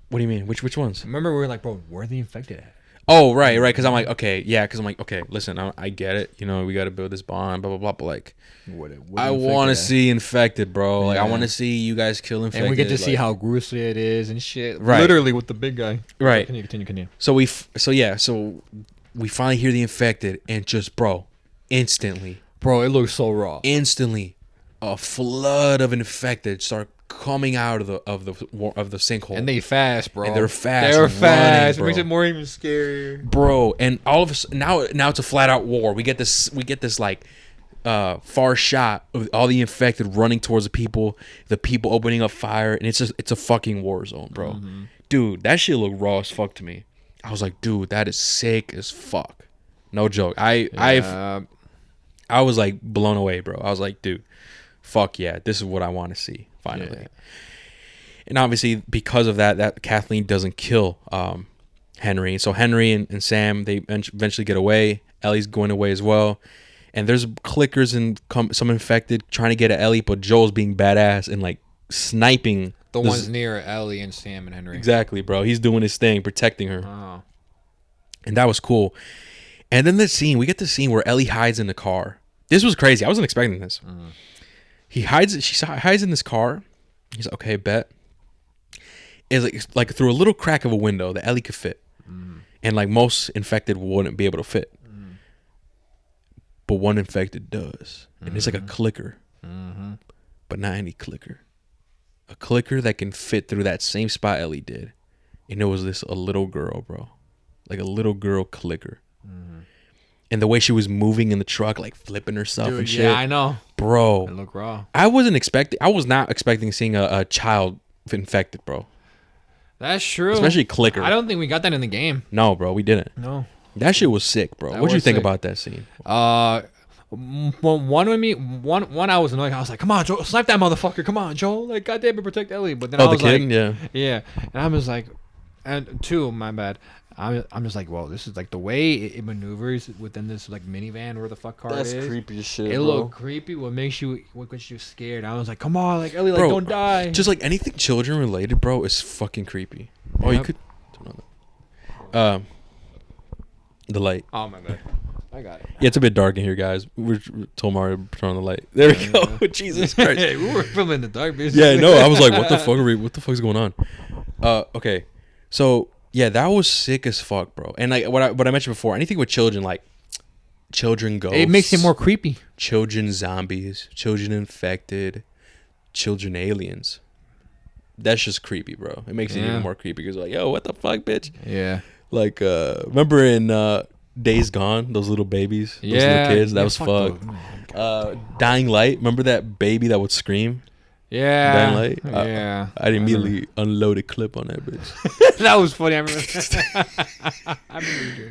What do you mean? Which ones? Remember, we were like, bro, where are they infected at? Oh, right. Because I'm like, okay, yeah. Because I'm like, okay, listen, I get it. You know, we got to build this bond, blah, blah, blah. But like, what I want to see infected, bro. Like, I want to see you guys kill infected. And we get to see how gruesome it is and shit. Right. Literally with the big guy. Right. Continue. So we finally hear the infected, and just, bro, instantly. Bro, it looks so raw. Instantly, a flood of infected start coming out of the sinkhole, and they fast, bro. And they're fast. It makes it more even scarier, bro. And all of a sudden, now it's a flat out war. We get this like far shot of all the infected running towards the people opening up fire, and it's a fucking war zone, bro. Dude, that shit looked raw as fuck to me. I was like, dude, that is sick as fuck. No joke. I was like blown away, bro. I was like, dude, fuck yeah, this is what I want to see finally. Yeah. And obviously, because of that Kathleen doesn't kill Henry. So Henry and Sam, they eventually get away. Ellie's going away as well. And there's clickers and some infected trying to get at Ellie, but Joel's being badass and like sniping The ones near Ellie and Sam and Henry. Exactly, bro. He's doing his thing, protecting her. Oh. And that was cool. And then we get the scene where Ellie hides in the car. This was crazy. I wasn't expecting this. She hides in this car. He's like, okay, bet. It's like through a little crack of a window that Ellie could fit. And like most infected wouldn't be able to fit. But one infected does. And it's like a clicker. But not any clicker. A clicker that can fit through that same spot Ellie did. And it was a little girl, bro. Like a little girl clicker. And the way she was moving in the truck, like flipping herself and shit. Yeah, I know. Bro. It looked raw. I was not expecting seeing a child infected, bro. That's true. Especially clicker. I don't think we got that in the game. No, bro, we didn't. No. That shit was sick, bro. What'd you think about that scene? One I was annoyed. I was like, "Come on, Joel, snipe that motherfucker! Come on, Joel! Like, goddamn it, protect Ellie!" But then I was the kid? like, yeah. And I was like, and two, my bad. I'm just like, well, this is like the way it maneuvers within this like minivan where the fuck car is. That's creepy as shit. It bro. looked creepy. What makes you scared? I was like, come on, like Ellie, like don't die. Just like anything children related, bro, is fucking creepy. Oh, you could turn on that. The light. Oh my bad. I got it. Yeah, it's a bit dark in here, guys. We told Mario to turn on the light. There we go. Jesus Christ. We were filming in the dark, basically. Yeah, no, I was like, what the fuck what the fuck is going on? Okay. So, yeah, that was sick as fuck, bro. And like what I mentioned before, anything with children, like children ghosts. It makes it more creepy. Children zombies, children infected, children aliens. That's just creepy, bro. It makes it even more creepy because like, yo, what the fuck, bitch? Yeah. Like, remember in Days Gone, those little babies, those little kids, that was fucked. Dying Light, remember that baby that would scream? Yeah. Dying Light. Yeah. I immediately unload a clip on that bitch. That was funny. I remember.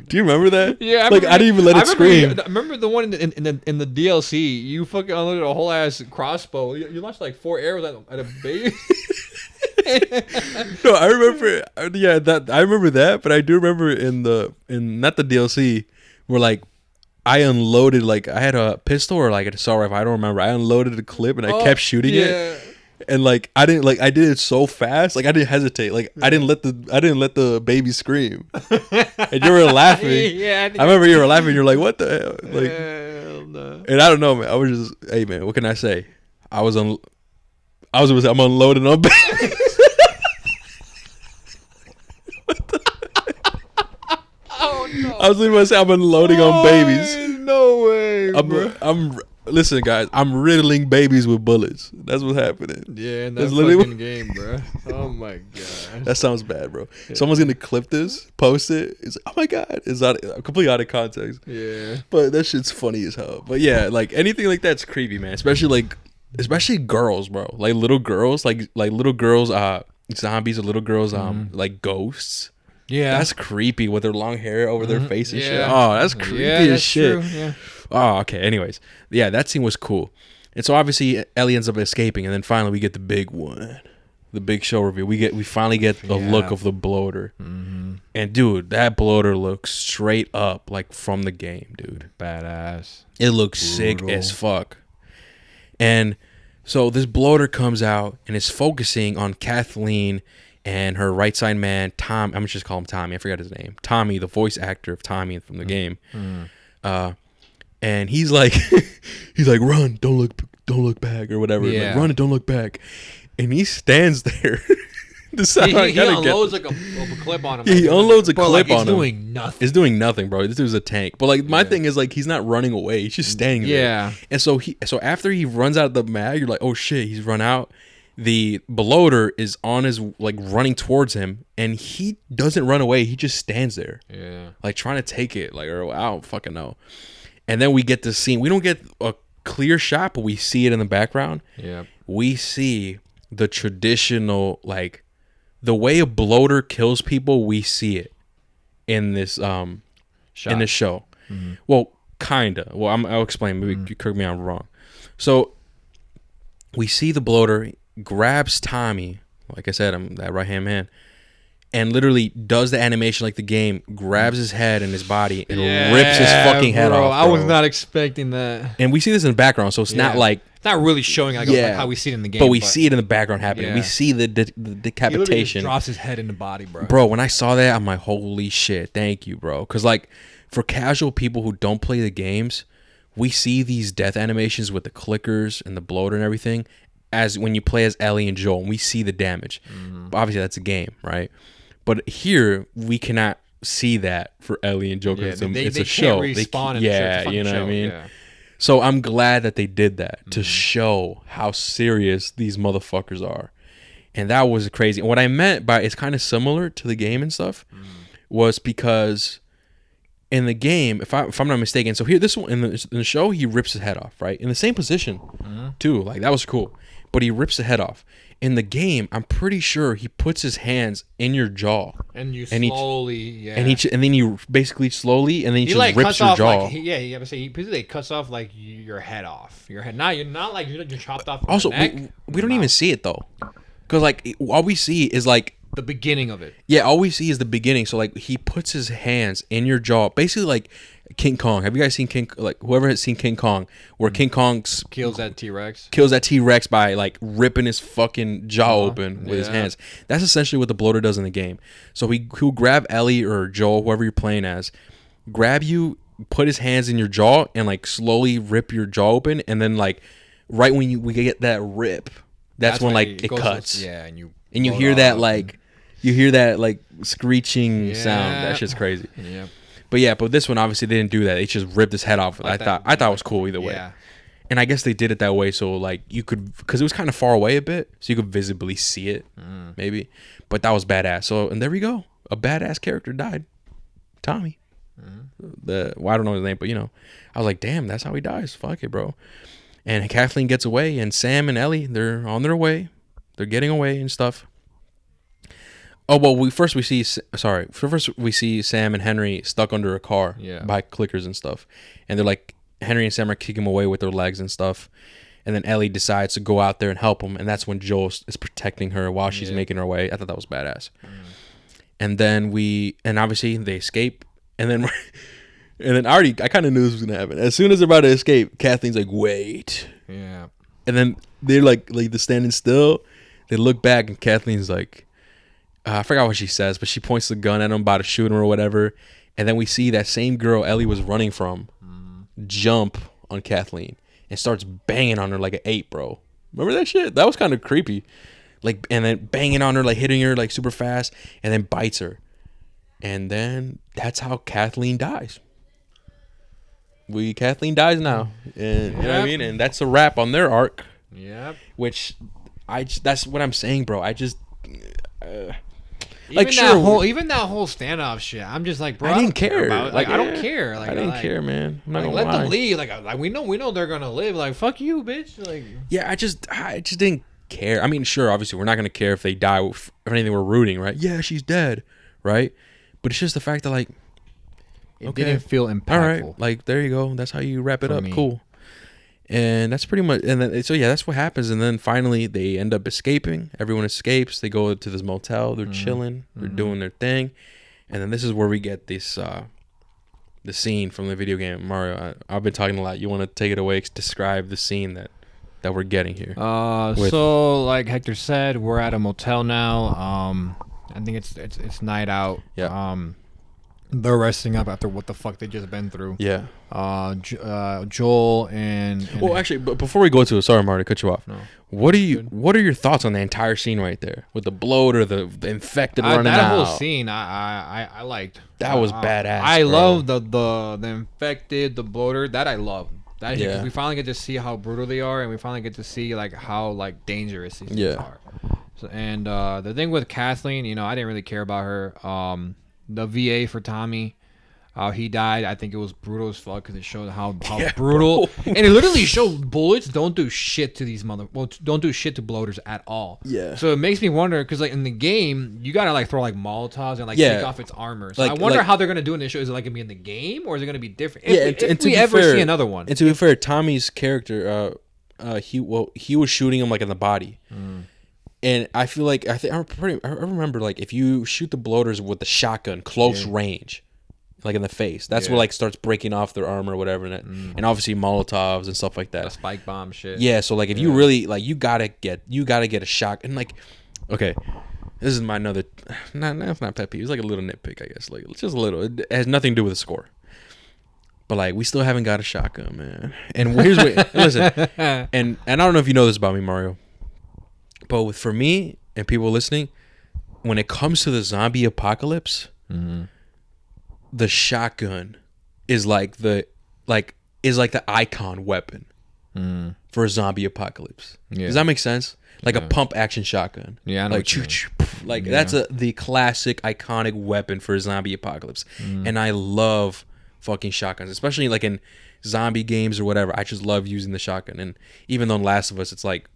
Do you remember that? Yeah. I didn't even let it scream. I remember the one in the DLC. You fucking unloaded a whole ass crossbow. You launched like 4 arrows at a baby. No, I remember. Yeah, I remember that, but I do remember in not the DLC where like I unloaded, like I had a pistol or like an assault rifle. I don't remember. I unloaded a clip and I kept shooting it, and like I did it so fast, like I didn't hesitate, like I didn't let the baby scream, and you were laughing. Yeah, I remember you were laughing. You're like, what the hell? Like, hell no. And I don't know, man. I was just, hey, man, what can I say? I'm unloading on babies. Oh no! I was going to say I'm unloading on babies. No way, bro. Listen, guys. I'm riddling babies with bullets. That's what's happening. Yeah, in that fucking game, bro. Oh my god. That sounds bad, bro. Yeah. Someone's gonna clip this, post it. It's like, oh my god, it's completely out of context. Yeah. But that shit's funny as hell. But yeah, like anything like that's creepy, man. Especially girls, bro. Like little girls, like little girls, zombies or little girls, like ghosts. Yeah, that's creepy with their long hair over their face and shit. Oh, that's creepy as shit. True. Yeah. Oh, okay. Anyways, yeah, that scene was cool. And so obviously Ellie ends up escaping, and then finally we get the big one, the big show reveal. We finally get a look of the bloater, and dude, that bloater looks straight up like from the game, dude. Badass. It looks sick as fuck. And so this bloater comes out and is focusing on Kathleen and her right side man, Tom. I'm just call him Tommy. I forgot his name. Tommy, the voice actor of Tommy from the game. And he's like, run, don't look back or whatever. Yeah. Like, run and don't look back. And he stands there. He unloads like a clip on him. Yeah, he unloads a clip on him. It's doing nothing. It's doing nothing, bro. This dude's a tank. But like my thing is like he's not running away. He's just standing there. Yeah. And so after he runs out of the mag, you're like, oh shit, he's run out. The bloater is on his like running towards him, and he doesn't run away. He just stands there. Yeah. Like trying to take it. Like, or I don't fucking know. And then we get this scene. We don't get a clear shot, but we see it in the background. Yeah. We see the traditional, like, the way a bloater kills people. We see it in this in this show. Mm-hmm. Well, kinda. Well, I'll explain. Maybe you correct me if I'm wrong. So we see the bloater grabs Tommy, like I said, that right hand man, and literally does the animation like the game, grabs his head and his body and rips his fucking head off. Bro. I was not expecting that. And we see this in the background, so it's not like not really showing like how we see it in the game, but we see it in the background happening. Yeah. We see the He decapitation. just drops his head in the body, bro. Bro, when I saw that, I'm like, holy shit, thank you, bro. Because, like, for casual people who don't play the games, we see these death animations with the clickers and the bloater and everything as when you play as Ellie and Joel, and we see the damage. But obviously, that's a game, right? But here, we cannot see that for Ellie and Joel because it's a show. Respawn you know show. what I mean? Yeah. So I'm glad that they did that to show how serious these motherfuckers are. And that was crazy. And what I meant by it's kind of similar to the game and stuff was because in the game, if I'm not mistaken, so here this one in the show he rips his head off, right? In the same position too. Like that was cool. But he rips the head off. In the game, I'm pretty sure he puts his hands in your jaw. And you slowly, and then you basically slowly, and then he just like rips cuts your off, jaw. Like, he basically cuts off like your head off. Your head. You're not like you're chopped off. Also, the neck, we don't even see it though, because like all we see is like the beginning of it. Yeah, all we see is the beginning. So like he puts his hands in your jaw, basically like King Kong. Have you guys seen whoever has seen King Kong, where King Kong kills that T-Rex? Kills that T-Rex by like ripping his fucking jaw open with his hands. That's essentially what the bloater does in the game. So he'll grab Ellie or Joel, whoever you're playing as, grab you, put his hands in your jaw, and like slowly rip your jaw open, and then like right when we get that rip, that's when like it cuts. And you hear that like screeching sound. That shit's crazy. Yeah. But this one obviously they didn't do that. They just ripped his head off. I thought it was cool either way. Yeah. And I guess they did it that way so like you could, because it was kind of far away a bit, so you could visibly see it maybe. But that was badass. So and there we go, a badass character died, Tommy. I don't know his name, but you know, I was like, damn, that's how he dies. Fuck it, bro. And Kathleen gets away, and Sam and Ellie, they're on their way. They're getting away and stuff. Oh well, we see Sam and Henry stuck under a car by clickers and stuff, and they're like Henry and Sam are kicking him away with their legs and stuff, and then Ellie decides to go out there and help him, and that's when Joel is protecting her while she's making her way. I thought that was badass. And then obviously they escape, and then I kind of knew this was gonna happen. As soon as they're about to escape, Kathleen's like, "Wait," and then they're like they're standing still. They look back, and Kathleen's like. I forgot what she says, but she points the gun at him, about to shoot him or whatever. And then we see that same girl Ellie was running from jump on Kathleen and starts banging on her like an 8, bro. Remember that shit? That was kind of creepy. Like, and then banging on her, like hitting her like super fast, and then bites her. And then that's how Kathleen dies. Kathleen dies now. And you know what I mean? And that's a wrap on their arc. Yeah. Which that's what I'm saying, bro. I just even that whole standoff shit, I'm just like, bro, I didn't care. I don't care. Like, I didn't care, man. I'm not gonna let lie. them leave. Like we know they're gonna live. Like fuck you, bitch. Like yeah, I just didn't care. I mean, sure, obviously we're not gonna care if they die. If anything, we're rooting, right? Yeah, she's dead, right? But it's just the fact that like it didn't feel impactful. All right, like there you go. That's how you wrap it up. Cool. And that's pretty much, and then so yeah, that's what happens. And then finally, they end up escaping. Everyone escapes. They go to this motel. They're chilling. They're doing their thing. And then this is where we get this, the scene from the video game Mario. I've been talking a lot. You want to take it away? Describe the scene that we're getting here. So like Hector said, we're at a motel now. I think it's night out. Yeah. They're resting up after what the fuck they just been through. Yeah. Joel and well, actually, but before we go to it, sorry, Marty, to cut you off. No. What are your thoughts on the entire scene right there with the bloater, the infected running out? That whole scene, I liked. That was badass. I love the infected, the bloater. That I love. That yeah. We finally get to see how brutal they are, and we finally get to see like how like dangerous these things are. So, and the thing with Kathleen, you know, I didn't really care about her. The VA for Tommy, he died. I think it was brutal as fuck because it showed how brutal, and it literally showed bullets don't do shit to these don't do shit to bloaters at all. Yeah. So it makes me wonder because like in the game, you gotta like throw like Molotovs and like take off its armor. So I wonder how they're gonna do in the show. Is it like gonna be in the game or is it gonna be different? If we ever see another one. And to be fair, Tommy's character, he was shooting him like in the body. And I feel like I remember like if you shoot the bloaters with the shotgun close range, like in the face. That's what like starts breaking off their armor or whatever, and obviously Molotovs and stuff like that. The spike bomb shit. Yeah, so like if you really like, you gotta get a shock. And like, okay, this is my another, it's not pet peeve. It's like a little nitpick, I guess. Like it's just a little. It has nothing to do with the score. But like, we still haven't got a shotgun, man. And here's what. Listen, and I don't know if you know this about me, Mario, but for me and people listening, when it comes to the zombie apocalypse, the shotgun is like the icon weapon for a zombie apocalypse. Yeah. Does that make sense? Like a pump action shotgun. Yeah, I know. Like that's the classic iconic weapon for a zombie apocalypse. And I love fucking shotguns, especially like in zombie games or whatever. I just love using the shotgun. And even though in Last of Us, it's like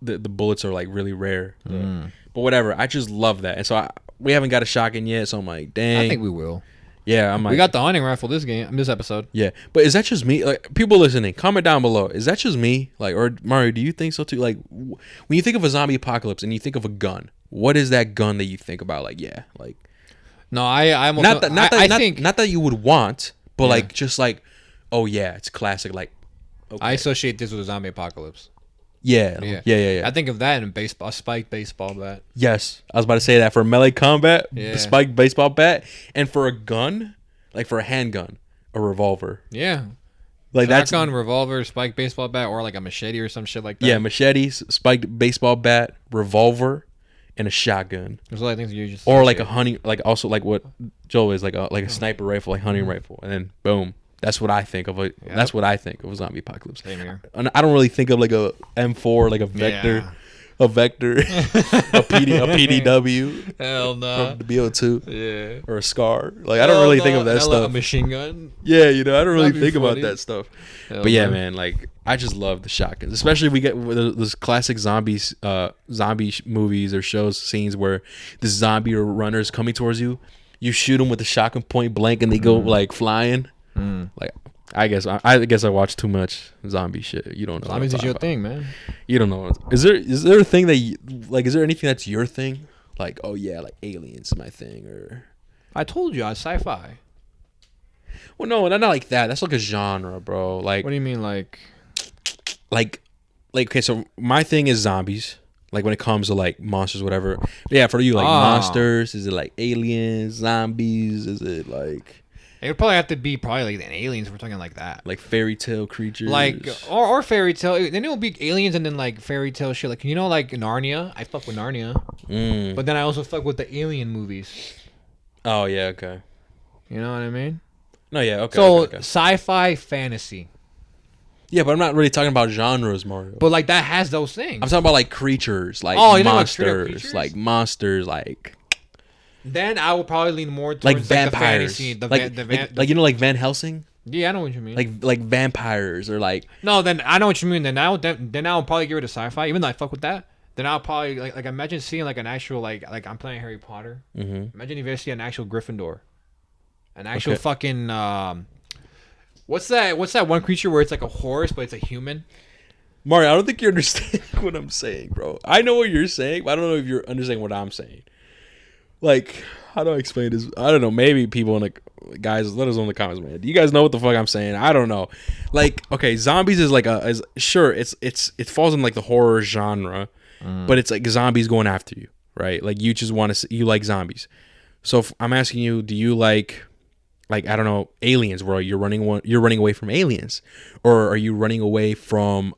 the bullets are like really rare. But whatever, I just love that. And so we haven't got a shotgun yet, so I'm like, dang. I think we will. Yeah, I'm like, we got the hunting rifle this episode. Yeah, but is that just me? Like, people listening, comment down below. Is that just me? Like, or Mario, do you think so too? Like, when you think of a zombie apocalypse and you think of a gun, what is that gun that you think about? Like, yeah, like. No, I'm not that you would want, but like just like, oh yeah, it's classic. Like, okay. I associate this with a zombie apocalypse. Yeah. I think of that in baseball, a spiked baseball bat. Yes, I was about to say that for melee combat, the spiked baseball bat, and for a gun, like for a handgun, a revolver. Yeah, like that's shotgun, revolver, spiked baseball bat, or like a machete or some shit like that. Yeah, machetes, spiked baseball bat, revolver, and a shotgun. There's a lot of things you just or like a hunting, like also like what Joel is like a sniper rifle, like hunting rifle, and then boom. That's what I think of. That's what I think of a zombie apocalypse. Same here. I don't really think of like a M4, like a Vector, a PDW. Hell no. From the BO2. Yeah. Or a SCAR. Like I don't really think of that stuff. A machine gun. Yeah, I don't really think about that stuff. But yeah, man, like I just love the shotguns, especially if we get those classic zombie movies or shows, scenes where the zombie or runners coming towards you. You shoot them with the shotgun point blank, and they go like flying. Like I guess I watch too much zombie shit. You don't know. Zombies is your thing, man. You don't know. Is there a thing that you, like? Is there anything that's your thing? Like, oh yeah, like aliens is my thing, or I told you I was sci-fi. Well, no, not like that. That's like a genre, bro. Like, what do you mean, like okay? So my thing is zombies. Like when it comes to like monsters, whatever. Yeah, for you, like monsters. Is it like aliens, zombies? Is it like? It would probably have to be like an aliens if we're talking like that. Like fairy tale creatures. Like or fairy tale. Then it will be aliens and then like fairy tale shit. Like like Narnia. I fuck with Narnia. But then I also fuck with the alien movies. Oh yeah, okay. You know what I mean? No, yeah, okay. So okay. Sci-fi fantasy. Yeah, but I'm not really talking about genres, Mario. But like that has those things. I'm talking about like creatures, like monsters, like monsters, like. Then I would probably lean more towards like vampires, the fantasy, like you know, like Van Helsing. Yeah, I know what you mean. Like vampires or like. No, then I know what you mean. Then I'll probably give it a sci-fi, even though I fuck with that. Then I'll probably like imagine seeing like an actual like I'm playing Harry Potter. Imagine if you see an actual Gryffindor, an actual fucking what's that one creature where it's like a horse but it's a human. Mario, I don't think you understand what I'm saying, bro. I know what you're saying, but I don't know if you're understanding what I'm saying. Like, how do I explain this? I don't know. Maybe people in the guys, let us know in the comments, man. Do you guys know what the fuck I'm saying? I don't know. Like, okay, zombies is like it falls in like the horror genre, but it's like zombies going after you, right? Like you just want to, you like zombies. So I'm asking you, do you like I don't know, aliens? Where you're running away from aliens, or are you running away from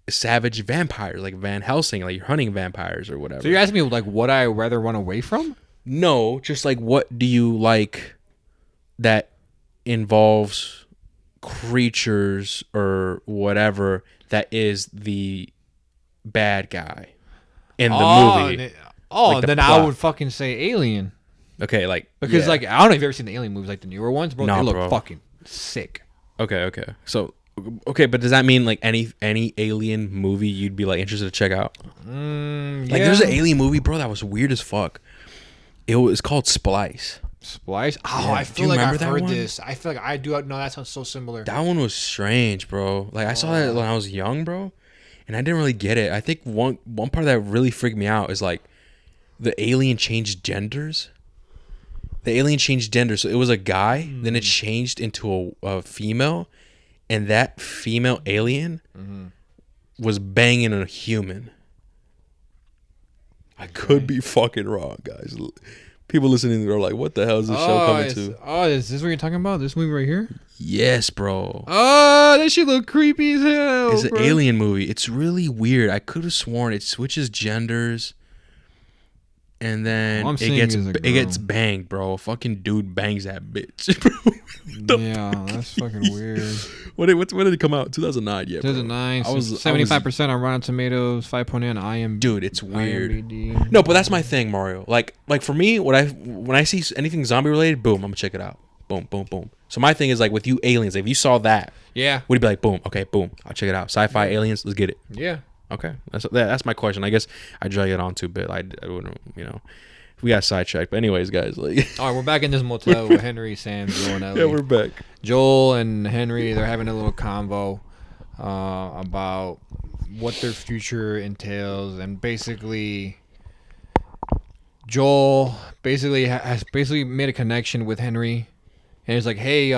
savage vampires like Van Helsing, like you're hunting vampires or whatever? So you're asking me like what I rather run away from? No, just like what do you like that involves creatures or whatever that is the bad guy in the movie? Like then plot. I would fucking say Alien. Okay, like because like I don't know if you've ever seen the Alien movies, like the newer ones, bro. They look fucking sick. Okay. So but does that mean like any alien movie you'd be like interested to check out? Like there's an alien movie, bro, that was weird as fuck. It was called Splice. Splice? Oh, yeah. I feel like I've heard this. I feel like I do. No, that sounds so similar. That one was strange, bro. Like I saw that when I was young, bro, and I didn't really get it. I think one part that really freaked me out is like the alien changed genders. The alien changed gender, so it was a guy. Then it changed into a female, and that female alien was banging a human. I could be fucking wrong, guys. People listening are like, "What the hell is this show coming to?" Oh, is this what you're talking about? This movie right here? Yes, bro. Oh, that shit look creepy as hell. It's an alien movie. It's really weird. I could have sworn it switches genders, and then it gets banged, bro. A fucking dude bangs that bitch, bro. Yeah, that's fucking weird. When did it come out? 2009. Yeah, 2009. I was 75% on Rotten Tomatoes, 5.8 on IMDb. Dude, it's weird. No, but that's my thing, Mario. Like for me, when I see anything zombie related, boom, I'm gonna check it out. Boom, boom, boom. So my thing is like with you aliens, if you saw that, yeah, would you be like, boom, okay, boom, I'll check it out. Sci-fi aliens, let's get it. Yeah. Okay, that's my question. I guess I drag it on too bit. I wouldn't, we got sidetracked. But anyways, guys, like, all right, we're back in this motel with Henry, Sam, Joel, and Ellie. Yeah, we're back. Joel and Henry, they're having a little convo about what their future entails, and basically, Joel has made a connection with Henry. And he's like, hey,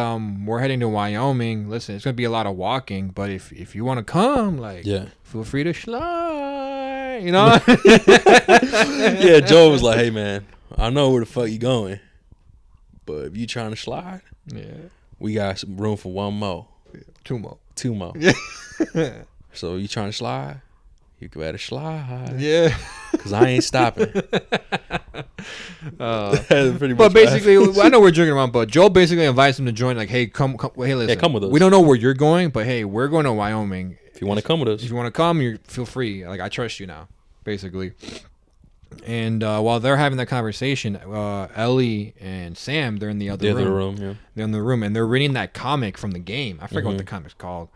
we're heading to Wyoming. Listen, it's gonna be a lot of walking, but if you want to come, like, feel free to slide. You know? Yeah, Joe was like, hey man, I know where the fuck you going, but if you trying to slide, we got some room for one more, two more. So you trying to slide? You better slide. Yeah. Cause I ain't stopping. But basically, I know we're joking around, but Joel basically invites him to join. Like, hey, come, hey, listen, come with us. We don't know where you're going, but hey, we're going to Wyoming. If you want to come with us, if you want to come, you feel free. Like, I trust you now, basically. And while they're having that conversation, Ellie and Sam, they're in the other room. Yeah. They're in the room, and they're reading that comic from the game. I forget what the comic's called.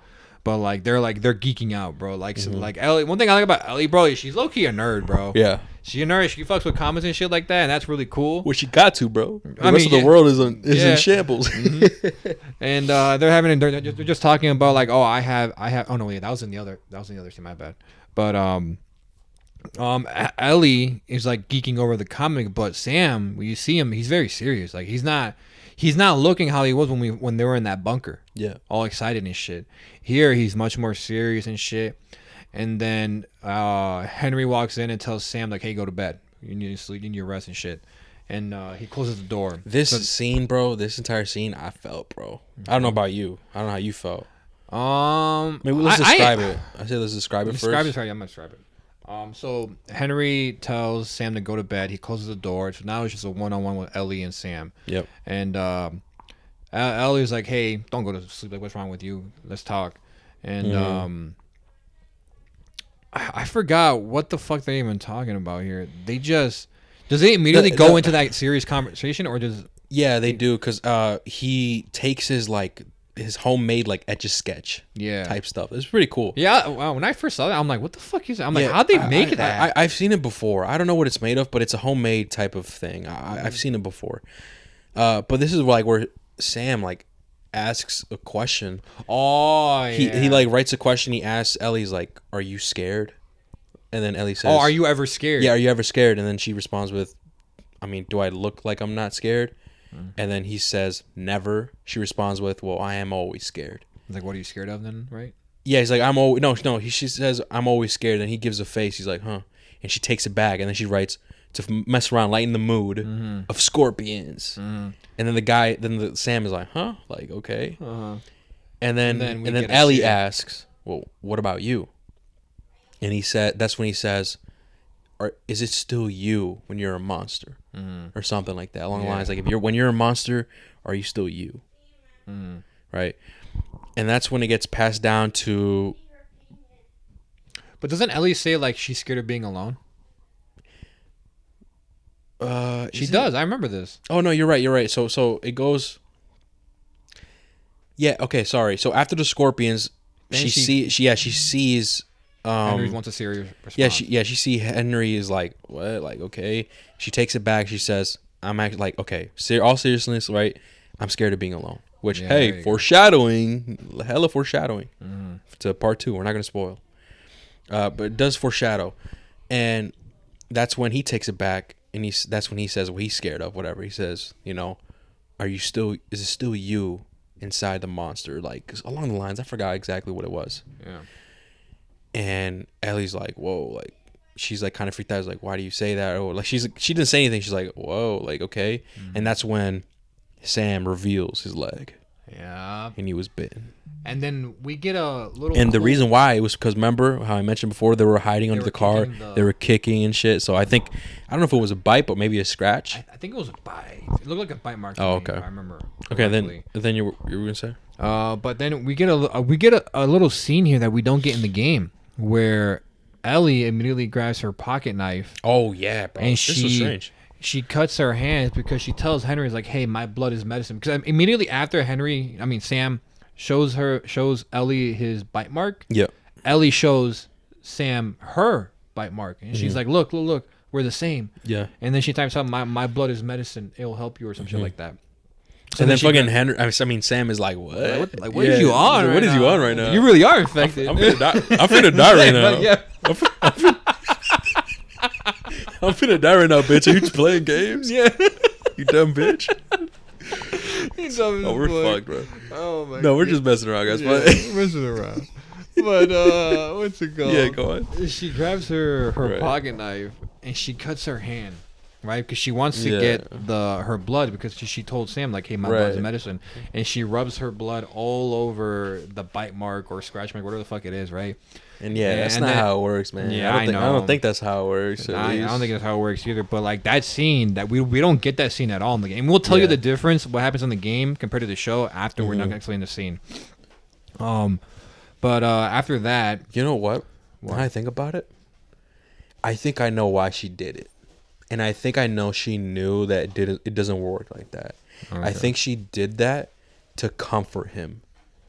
But they're geeking out, bro. Like Ellie. One thing I like about Ellie, bro, is she's low key a nerd, bro. Yeah, she's a nerd. She fucks with comics and shit like that, and that's really cool. Well, she got to, bro. The rest of the world is in shambles. And they're just talking about like, oh, I have. Oh no, wait, that was in the other scene. My bad. But Ellie is like geeking over the comic, but Sam, when you see him, he's very serious. Like he's not looking how he was when they were in that bunker. Yeah. All excited and shit. Here he's much more serious and shit. And then Henry walks in and tells Sam like, hey, go to bed. You need to sleep, you need your rest and shit. And he closes the door. This scene, bro, this entire scene, I felt, bro. I don't know about you. I don't know how you felt. Maybe let's describe it. I say let's describe it first. Describe it. I'm gonna describe it. So Henry tells Sam to go to bed. He closes the door. So now it's just a one-on-one with Ellie and Sam. Yep. And Ellie's like, "Hey, don't go to sleep. Like, what's wrong with you? Let's talk." And I forgot what the fuck they're even talking about here. Does they immediately go into that serious conversation, or does? Yeah, they do, because he takes his homemade Etch-a-Sketch type stuff. It's pretty cool. Yeah, when I first saw that, I'm like, what the fuck is that? I'm like, how'd they make that? I've seen it before. I don't know what it's made of, but it's a homemade type of thing. I've seen it before. But this is where Sam asks a question. Oh, yeah. He writes a question. He asks Ellie, he's like, are you scared? And then Ellie says, oh, are you ever scared? Yeah, are you ever scared? And then she responds with, I mean, do I look like I'm not scared? And then he says, never. She responds with, well, I am always scared. He's like, what are you scared of then, right? Yeah, he's like, I'm always... No, she says, I'm always scared. And he gives a face. He's like, huh. And she takes it back. And then she writes, to mess around, lighten the mood of scorpions. And then Sam is like, huh? Like, okay. And then Ellie asks, well, what about you? And that's when he says, is it still you when you're a monster? Or something like that, along the lines like, when you're a monster, are you still you? Right? And that's when it gets passed down to. But doesn't Ellie say she's scared of being alone? She does. I remember this. Oh no, you're right. So it goes. Yeah. Okay. Sorry. So after the scorpions, she sees. Henry wants a serious response. She see Henry is like, what? Like, okay. She takes it back. She says, I'm actually like, okay, all seriousness, right? I'm scared of being alone. Which, hey, foreshadowing, hella foreshadowing to part 2. We're not going to spoil. But it does foreshadow. And that's when he takes it back and that's when he says what he's scared of, whatever. He says, you know, is it still you inside the monster? Like, along the lines, I forgot exactly what it was. Yeah. And Ellie's like, whoa, like, she's like kind of freaked out. Like, why do you say that? Or like, she didn't say anything. She's like, whoa, like, okay. Mm-hmm. And that's when Sam reveals his leg. Yeah. And he was bitten. And then we get a little. And the reason why it was because, remember how I mentioned before, they were hiding under the car. They were kicking and shit. So I don't know if it was a bite, but maybe a scratch. I think it was a bite. It looked like a bite mark. Oh, okay. I remember. Okay, then you were gonna say. But then we get a little scene here that we don't get in the game, where Ellie immediately grabs her pocket knife. Oh yeah, bro. And this was strange. She cuts her hands because she tells Henry, like, "Hey, my blood is medicine." Because immediately after Sam shows Ellie his bite mark. Yeah. Ellie shows Sam her bite mark, and she's like, "Look, we're the same." Yeah. And then she types out, "My blood is medicine. It'll help you," or some shit like that. So and then fucking Henry, Sam is like, what? What is you on? Right what is you on right now? You really are infected. I'm finna die right now. Yeah. I'm finna die right now, bitch. Are you just playing games? Yeah. You dumb bitch. Oh, we're fucked, bro. Oh my. No, we're just messing around, guys. Yeah, we're messing around. But what's it called? Yeah, go on. She grabs her right. pocket knife and she cuts her hand, right? Because she wants to get her blood because she told Sam, like, "Hey, my blood is medicine," and she rubs her blood all over the bite mark or scratch mark, whatever the fuck it is, right? And that's not how it works, man. Yeah, I don't think that's how it works. I don't think that's how it works either. But like that scene, that we don't get that scene at all in the game. We'll tell you the difference, what happens in the game compared to the show after we're not going to explain the scene. But after that, you know what? When I think about it, I think I know why she did it, and I think I know she knew that it doesn't work like that. Okay. I think she did that to comfort him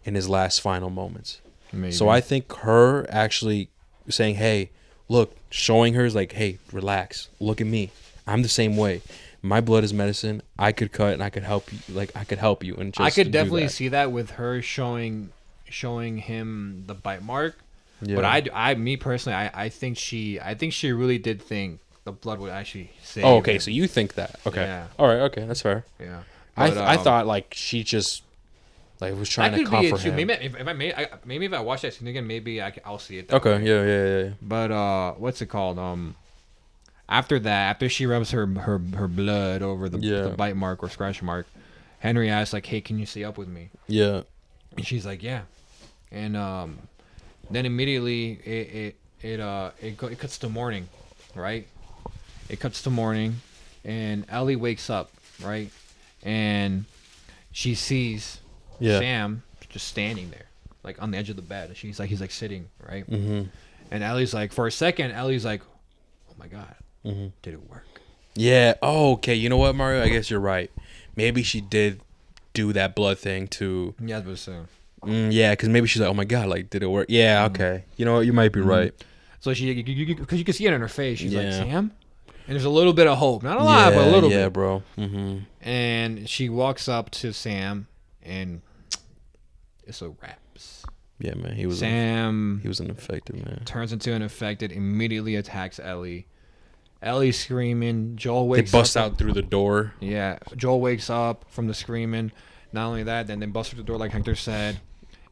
in his last final moments. Maybe. So I think her actually saying, "Hey, look," showing her is like, "Hey, relax. Look at me. I'm the same way. My blood is medicine. I could cut and I could help you. Like I could help you." And just I could definitely see that with her showing him the bite mark. Yeah. But I think she really did think the blood would actually save. Oh, okay. him. So you think that? Okay. Yeah. All right. Okay, that's fair. Yeah. But, I thought like she just. Like was trying to comfort him. Maybe if I watch that scene again, maybe I'll see it. Okay, yeah. But what's it called? After she rubs her blood over the bite mark or scratch mark, Henry asks like, "Hey, can you stay up with me?" Yeah. And she's like, "Yeah." And then immediately it cuts to morning, right? It cuts to morning, and Ellie wakes up, right, and she sees. Sam just standing there, like on the edge of the bed. He's like sitting, right? Mm-hmm. And Ellie's like, for a second, Ellie's like, "Oh my god, did it work?" Yeah. Oh, okay. You know what, Mario? I guess you're right. Maybe she did do that blood thing to. Yeah, but so. Yeah, because maybe she's like, "Oh my god, like, did it work?" Yeah. Okay. You know what? You might be right. So because you can see it in her face. She's like, "Sam." And there's a little bit of hope, not a lot, but a little bit. Yeah, bro. Mm-hmm. And she walks up to Sam, and it's a wraps. Yeah, man. He was an infected man. Turns into an infected. Immediately attacks Ellie. Ellie's screaming. Joel wakes up. They bust out through the door. Yeah. Joel wakes up from the screaming. Not only that, then they bust through the door like Hector said.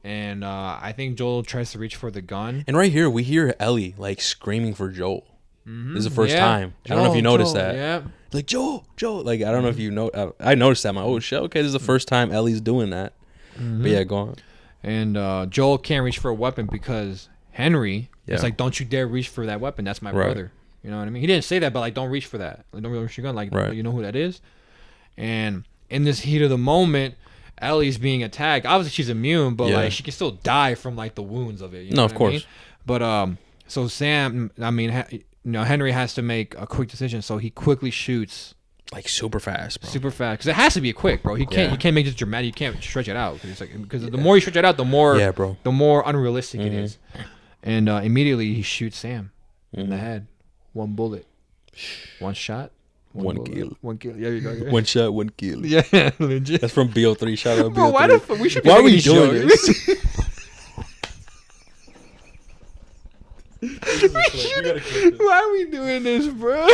And I think Joel tries to reach for the gun. And right here, we hear Ellie like screaming for Joel. Mm-hmm. This is the first time. I don't know if you noticed that. Yeah. Like, Joel. Like, I don't know if you know. I noticed that. I'm like, oh, shit. Okay, this is the first time Ellie's doing that. Mm-hmm. But yeah, go on. And Joel can't reach for a weapon because Henry is like, "Don't you dare reach for that weapon. That's my brother." You know what I mean? He didn't say that, but like, don't reach for that. Like, don't reach your gun. Like, you know who that is? And in this heat of the moment, Ellie's being attacked. Obviously, she's immune, but like, she can still die from like the wounds of it. You know of course. I mean? But so Sam, Henry has to make a quick decision, so he quickly shoots. Like super fast, bro. Super fast, because it has to be quick, bro. You can't make this dramatic. You can't stretch it out because the more you stretch it out, the more the more unrealistic it is. And immediately he shoots Sam in the head. One bullet, one shot, one kill. One kill. Yeah, you go. Yeah. One shot, one kill. Yeah, legit. That's from BO3. Shout out BO3. Bro, why the fuck? We should be why are we doing this? Why are we doing this, bro?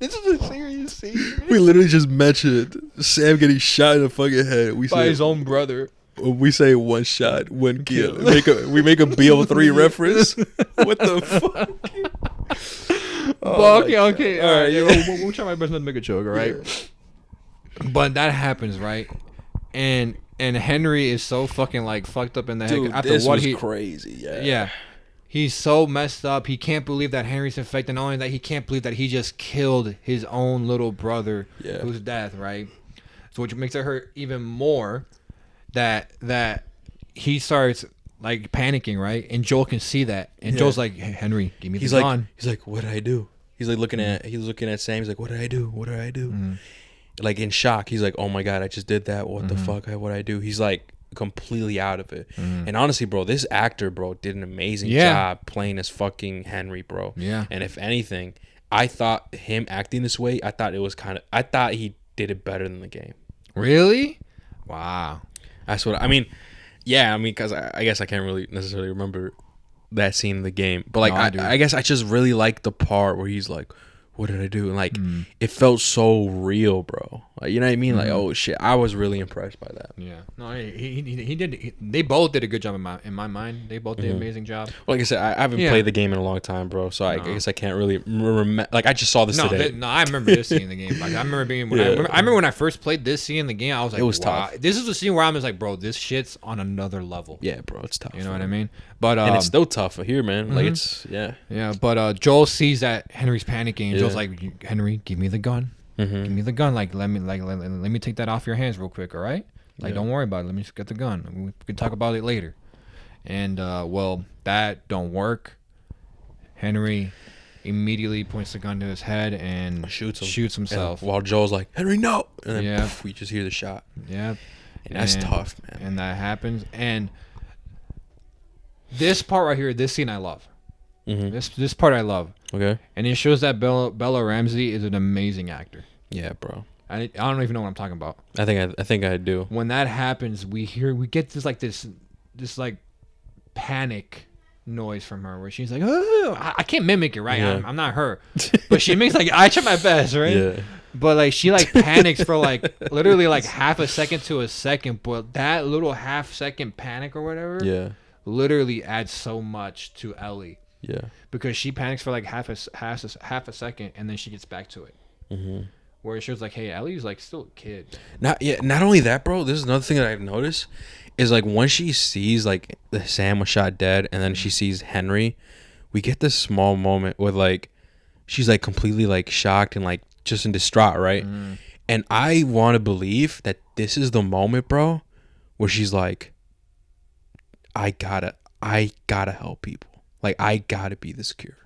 This is a serious scene. We literally just mentioned Sam getting shot in the fucking head. We By say his own brother. we say one shot, one kill. We make a BO3 reference. What the fuck? Well, okay. All right. Yeah, we'll try my best not to make a joke. All right. Yeah. But that happens, right? And Henry is so fucking like fucked up in the head after this what was he crazy. Yeah. He's so messed up. He can't believe that Henry's infected. Not only that, he can't believe that he just killed his own little brother, who's death, right? So which makes it hurt even more that he starts like panicking, right? And Joel can see that, and Joel's like, hey, "Henry, give me the gun." He's like, "What did I do?" He's like looking at Sam. He's like, "What did I do? What did I do?" Mm-hmm. Like in shock. He's like, "Oh my god, I just did that. What the fuck? What did I do?" He's like completely out of it. And honestly, bro, this actor, bro, did an amazing job playing as fucking Henry, bro. Yeah. And if anything, I thought him acting this way, I thought he did it better than the game. Really? Wow. That's what I mean. Yeah, I mean, because I guess I can't really necessarily remember that scene in the game, but like I guess I just really like the part where he's like, "What did I do?" And like it felt so real, bro. Like, you know what I mean? Like, oh shit, I was really impressed by that. Yeah, no, he did. They both did a good job in my mind. They both did an amazing job. Well, like I said, I haven't played the game in a long time, bro. So I guess I can't really remember. Like I just saw this today. I remember this scene in the game. Like I remember being I remember when I first played this scene in the game. I was like, it was tough. This is the scene where I'm just like, bro, this shit's on another level. Yeah, bro, it's tough. You know what I mean? But and it's still tough here, man. Like it's yeah. But Joel sees that Henry's panicking, and Joel's like, Henry, give me the gun. Give me the gun. Like let me take that off your hands real quick. All right. Like don't worry about it. Let me just get the gun. We can talk about it later. And well, that don't work. Henry immediately points the gun to his head and shoots himself. And while Joel's like, Henry, no. And then poof, we just hear the shot. Yeah. And that's tough, man. And that happens. And this part right here, this scene I love. This part I love. Okay. And it shows that Bella Ramsey is an amazing actor. Yeah, bro. I don't even know what I'm talking about. I think I do. When that happens, we get this panic noise from her where she's like, oh, I can't mimic it, right? Yeah. I'm not her, but she makes like I try my best, right? Yeah. But like she like panics for like literally like half a second to a second, but that little half second panic or whatever, literally adds so much to Ellie. Yeah. Because she panics for like half a second and then she gets back to it. Where she was like, "Hey, Ellie's like still a kid." Not only that, bro. This is another thing that I've noticed is like when she sees like Sam was shot dead, and then she sees Henry, we get this small moment with like she's like completely like shocked and like just in distraught, right? And I want to believe that this is the moment, bro, where she's like, I gotta help people. Like I gotta be the cure.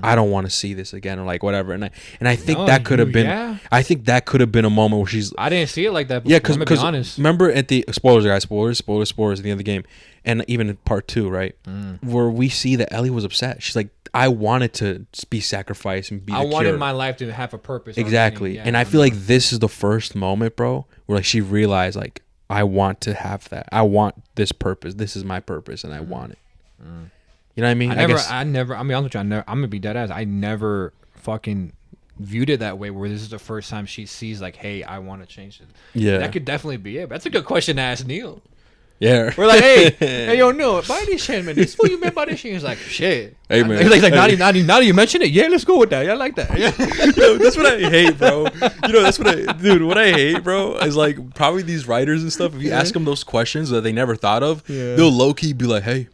I don't want to see this again or like whatever. And I think that could have been. Yeah. I think that could have been a moment where she's. I didn't see it like that. Before, yeah, because remember at the spoilers, guys, spoilers at the end of the game, and even in part 2, right, where we see that Ellie was upset. She's like, I wanted to be sacrificed and be. I wanted my life to have a purpose. Exactly, and I feel like this is the first moment, bro, where like she realized like I want to have that. I want this purpose. This is my purpose, and I want it. You know what I mean? I never. I'm gonna be honest with you. I'm gonna be dead ass. I never fucking viewed it that way. Where this is the first time she sees like, hey, I want to change it. Yeah, that could definitely be it. But that's a good question to ask Neil. Yeah, we're like, hey, yo, Neil, buy this shit, man. This is what you meant by this shit. He's like, shit. Hey, man. He's like, now that you mention it, yeah, let's go with that. Yeah, I like that. Yeah. Yo, that's what I hate, bro. You know, what I hate, bro, is like probably these writers and stuff. If you ask them those questions that they never thought of, they'll low key be like, hey.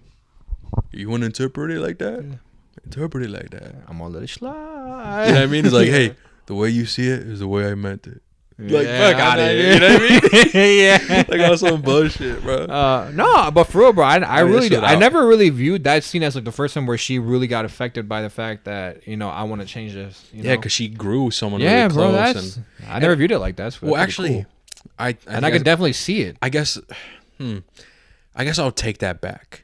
You want to interpret it like that? Interpret it like that. I'm gonna let it slide. You know what I mean? It's like, hey, the way you see it is the way I meant it. Like, fuck out of here. You know what I mean? Yeah. Like, on some bullshit, bro. No, but for real, bro, I never really viewed that scene as like the first time where she really got affected by the fact that, you know, I want to change this. You know? Yeah, because she grew someone really close. I never viewed it like that. Well, actually, cool. I can definitely see it. I guess I'll take that back.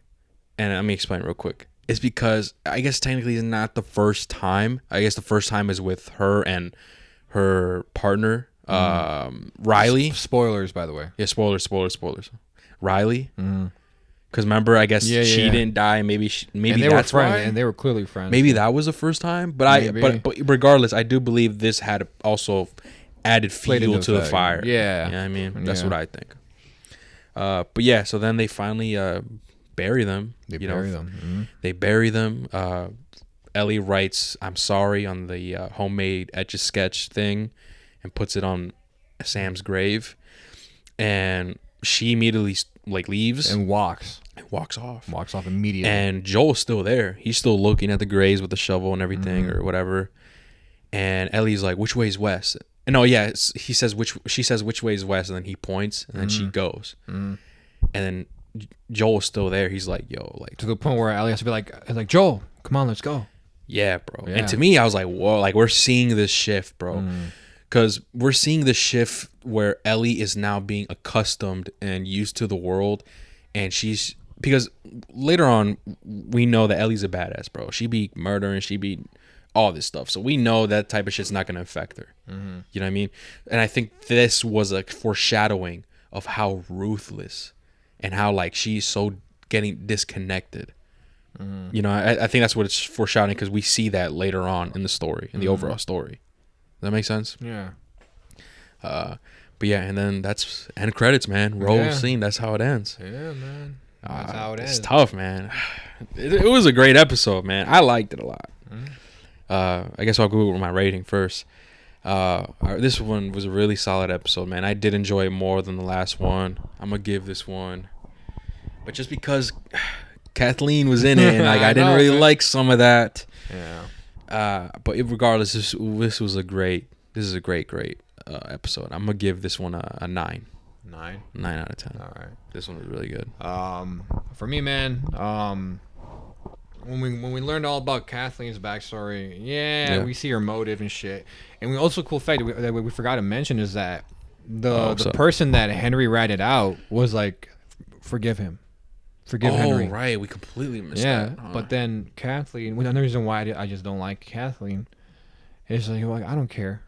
And let me explain real quick. It's because I guess technically it's not the first time. I guess the first time is with her and her partner, Riley. Spoilers, by the way. Yeah, spoilers. Riley. Because remember, I guess she didn't die. Maybe that's why. And they were clearly friends. Maybe that was the first time. But but regardless, I do believe this had also added fuel to the fire. Yeah. You know what I mean? That's what I think. But yeah, so then they finally bury them. They bury them. They bury them. Ellie writes "I'm sorry" on the homemade Etch-a-Sketch thing and puts it on Sam's grave, and she immediately leaves and walks off immediately. And Joel's still there. He's still looking at the graves with the shovel and everything or whatever. And Ellie's like, "Which way is west?" And she says which way is west, and then he points, and then she goes, and then Joel's still there. He's like, "Yo," like to the point where Ellie has to be like, "Joel, come on, let's go." Yeah, bro. Yeah. And to me, I was like, whoa, like we're seeing this shift, bro. Because we're seeing the shift where Ellie is now being accustomed and used to the world. And because later on, we know that Ellie's a badass, bro. She be murdering, she be all this stuff. So we know that type of shit's not going to affect her. You know what I mean? And I think this was a foreshadowing of how ruthless and how like she's so getting disconnected. You know, I think that's what it's foreshadowing because we see that later on in the story, in the overall story. Does that make sense? Yeah. But yeah, and then that's end credits, man. Roll scene. That's how it ends. Yeah, man. That's how it ends. It's tough, man. It was a great episode, man. I liked it a lot. I guess I'll go with my rating first. This one was a really solid episode, man. I did enjoy it more than the last one. I'm gonna give this one, but just because Kathleen was in it, and like I didn't really like some of that. Yeah. But regardless, this is a great episode. I'm gonna give this one a 9. 9 out of 10. All right. This one was really good. For me, man, when we learned all about Kathleen's backstory, we see her motive and shit. And we also cool fact that we forgot to mention is that the person that Henry ratted out was like, forgive him. Forgive Henry. Oh, right. We completely missed that. Huh? But then Kathleen, another reason why I just don't like Kathleen is like I don't care.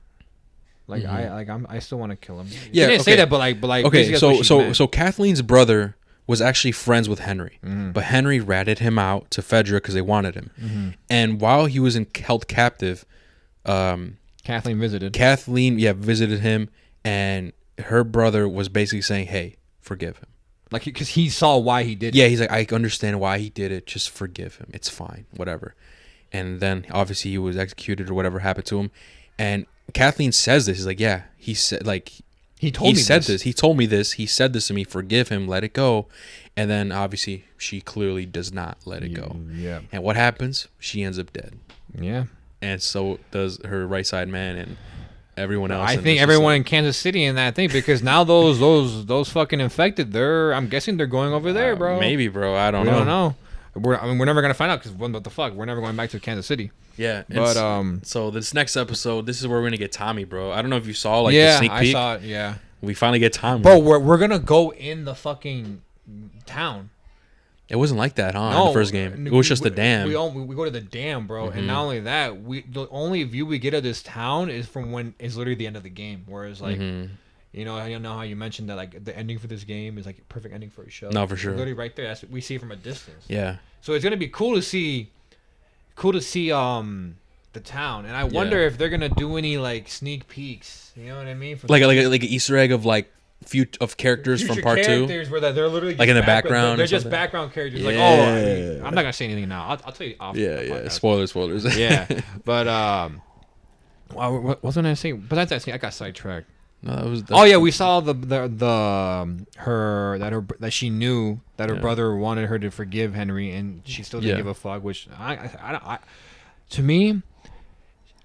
Like I still want to kill him. Yeah, she didn't say that, but like okay. So Kathleen's brother was actually friends with Henry, but Henry ratted him out to Fedra because they wanted him. And while he was held captive, Kathleen visited him, and her brother was basically saying, "Hey, forgive him." Like, because he saw why he did it. Yeah, he's like, I understand why he did it. Just forgive him. It's fine. Whatever. And then, obviously, he was executed or whatever happened to him. And Kathleen says this. He's like, yeah. He said, like... He told me this. He told me this. He said this to me. Forgive him. Let it go. And then, obviously, she clearly does not let it go. Yeah. And what happens? She ends up dead. Yeah. And so does her right side man and... everyone else. I think everyone in Kansas City in that thing, because now those fucking infected, I'm guessing they're going over there, bro. Maybe, bro. I don't know. We're never gonna find out because what the fuck? We're never going back to Kansas City. Yeah, but so this next episode, this is where we're gonna get Tommy, bro. I don't know if you saw the sneak peek. I saw it. Yeah, we finally get Tommy, bro. We're gonna go in the fucking town. It wasn't like that, huh? In the first game, it was just the dam. We go to the dam, bro, and not only that, the only view we get of this town is from when it's literally the end of the game. Whereas, like, you know how you mentioned that like the ending for this game is like a perfect ending for a show. No, for sure. Literally right there, that's what we see from a distance. Yeah. So it's gonna be cool to see the town, and I wonder if they're gonna do any like sneak peeks. You know what I mean? Like an Easter egg of like. Few of characters from part 2 where they're literally like in the background. They're just background characters. Yeah. Like, I'm not gonna say anything now. I'll tell you off. Yeah. Spoilers. Yeah, but what was I gonna say? Besides that, I got sidetracked. No, that was. We saw that she knew that her brother wanted her to forgive Henry, and she still didn't give a fuck. Which to me,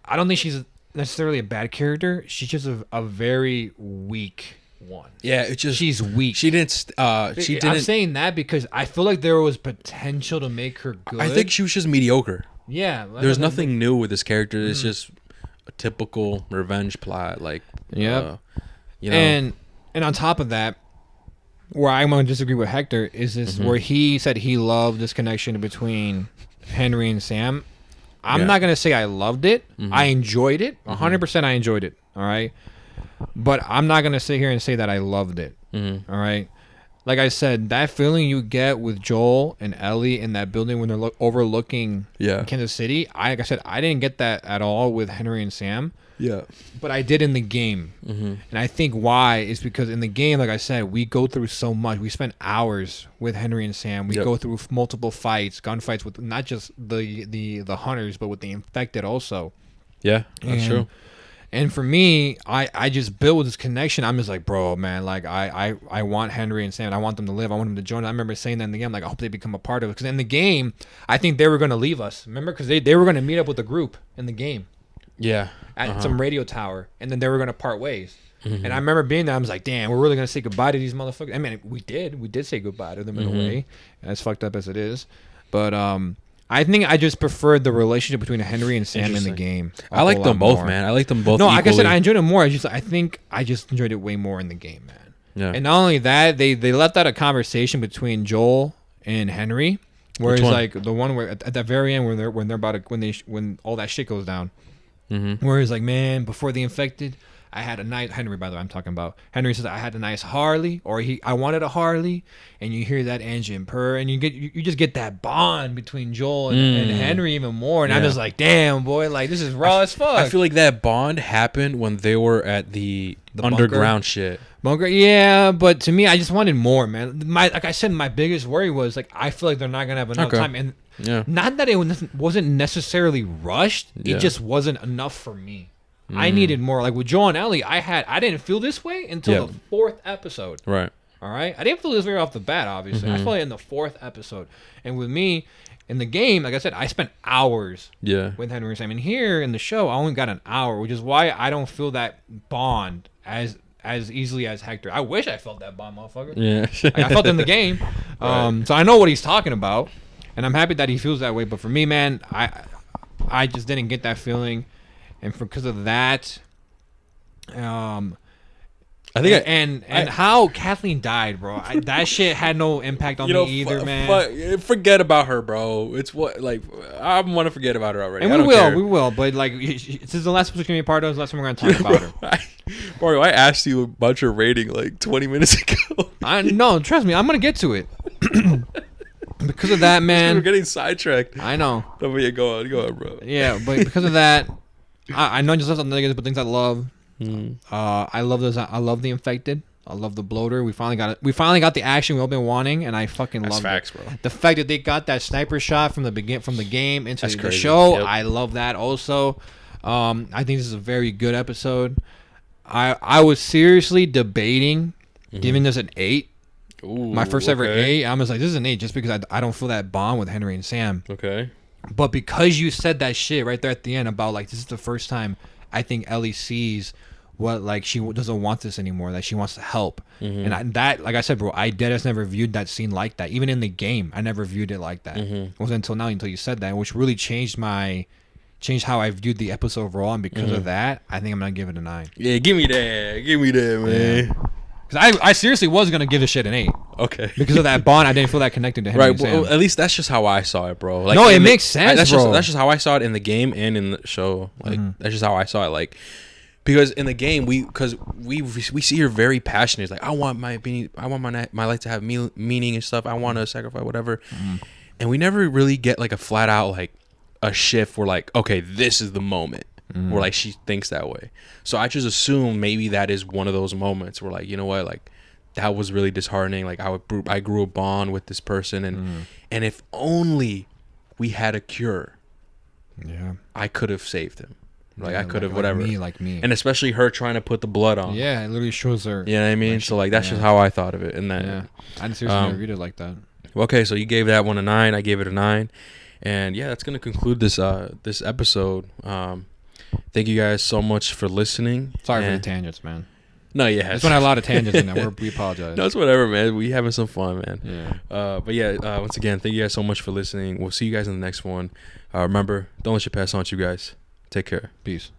I don't think she's necessarily a bad character. She's just a very weak one. Yeah, it's just she's weak. She didn't. I'm saying that because I feel like there was potential to make her good. I think she was just mediocre. Yeah, there's nothing new with this character. It's just a typical revenge plot. Like, you know. And on top of that, where I'm gonna disagree with Hector is this where he said he loved this connection between Henry and Sam. I'm not gonna say I loved it. I enjoyed it 100%. I enjoyed it. All right. But I'm not going to sit here and say that I loved it. All right. like I said, that feeling you get with Joel and Ellie in that building when they're overlooking Kansas City. Like I said, I didn't get that at all with Henry and Sam. Yeah. But I did in the game. And I think why is because in the game, like I said, we go through so much. We spend hours with Henry and Sam. We go through multiple fights, gunfights with not just the hunters, but with the infected also. Yeah, that's true. And for me, I just built this connection. I'm just like, bro, man, like I want Henry and Sam. I want them to live. I want them to join. I remember saying that in the game. Like, I hope they become a part of it. Because in the game, I think they were going to leave us. Remember? Because they were going to meet up with a group in the game. Yeah. At some radio tower. And then they were going to part ways. And I remember being there. I was like, damn, we're really going to say goodbye to these motherfuckers. I mean, we did. We did say goodbye to them in a way. As fucked up as it is. But I think I just preferred the relationship between Henry and Sam in the game. I like them both, man. I like them both. No, equally. like I said, I enjoyed it more. I think I just enjoyed it way more in the game, man. Yeah. And not only that, they left out a conversation between Joel and Henry, where it's like the one where at the very end when they're about to, when all that shit goes down, where he's like, man, before the infected, I had a nice Henry. By the way, I'm talking about Henry says I had a nice Harley, or I wanted a Harley, and you hear that engine purr, and you just get that bond between Joel and Henry even more, and I'm just like, damn boy, like this is raw as fuck. I feel like that bond happened when they were at the underground shit. Bunker, yeah, but to me, I just wanted more, man. Like I said, my biggest worry was like I feel like they're not gonna have enough time, and not that it wasn't necessarily rushed, it just wasn't enough for me. I needed more. Like with Joel and Ellie, I didn't feel this way until the 4th episode. Right. All right. I didn't feel this way off the bat, obviously. I felt it in the 4th episode. And with me, in the game, like I said, I spent hours with Henry and Sam. And here in the show, I only got an hour, which is why I don't feel that bond as easily as Hector. I wish I felt that bond, motherfucker. Yeah. Like, I felt it in the game. So I know what he's talking about. And I'm happy that he feels that way. But for me, man, I just didn't get that feeling. And because of that, I think and how Kathleen died, bro. That shit had no impact on me either, man. Forget about her, bro. It's what I want to forget about her already. And we will. But like, this is the last episode we're gonna be a part of. The last time we're gonna talk about her. Mario, I asked you about your rating like 20 minutes ago. I know. Trust me, I'm gonna get to it. Because of that, man. We're getting sidetracked. I know. No, but yeah, go on, bro. Yeah, but because of that. I know just some negatives, but things I love. I love those. I love the infected. I love the bloater. We finally got it. We finally got the action we've all been wanting, and I fucking love it. Bro. The fact that they got that sniper shot from the game into the show, I love that also. I think this is a very good episode. I was seriously debating giving this an 8. Ooh, my first ever 8. I was like, this is an 8 just because I don't feel that bond with Henry and Sam. Okay. But because you said that shit right there at the end about like this is the first time I think Ellie sees what like she doesn't want this anymore, that she wants to help, and that like I said, bro, I deadass never viewed that scene like that. Even in the game, I never viewed it like that. It wasn't until now until you said that, which really changed how I viewed the episode overall, and because of that, I think I'm gonna give it a 9. Yeah, give me that, man. Yeah. Because I seriously was going to give this shit an 8. Okay. Because of that bond, I didn't feel that connected to him. Right. Well, at least that's just how I saw it, bro. Like, no, it makes sense, bro. That's just how I saw it in the game and in the show. Like, that's just how I saw it. Like, because in the game, we see her very passionate. It's like, I want my life to have meaning and stuff. I want to sacrifice whatever. And we never really get like a flat out like a shift where like, okay, this is the moment. Where like she thinks that way. So I just assume maybe that is one of those moments where like, you know what, like that was really disheartening. Like I grew a bond with this person, and if only we had a cure, I could have saved him. Like I could have whatever. Like me. And especially her trying to put the blood on. Yeah, it literally shows her. You know what I mean? So like that's just how I thought of it. And that I didn't seriously never read it like that. Okay, so you gave that one a 9. I gave it a 9. And yeah, that's gonna conclude this episode. Thank you guys so much for listening. Sorry for the tangents, man. No, yeah. There's been a lot of tangents in there. We apologize. No, it's whatever, man. We having some fun, man. Yeah. But yeah, once again, thank you guys so much for listening. We'll see you guys in the next one. Remember, don't let your past haunt you guys. Take care. Peace.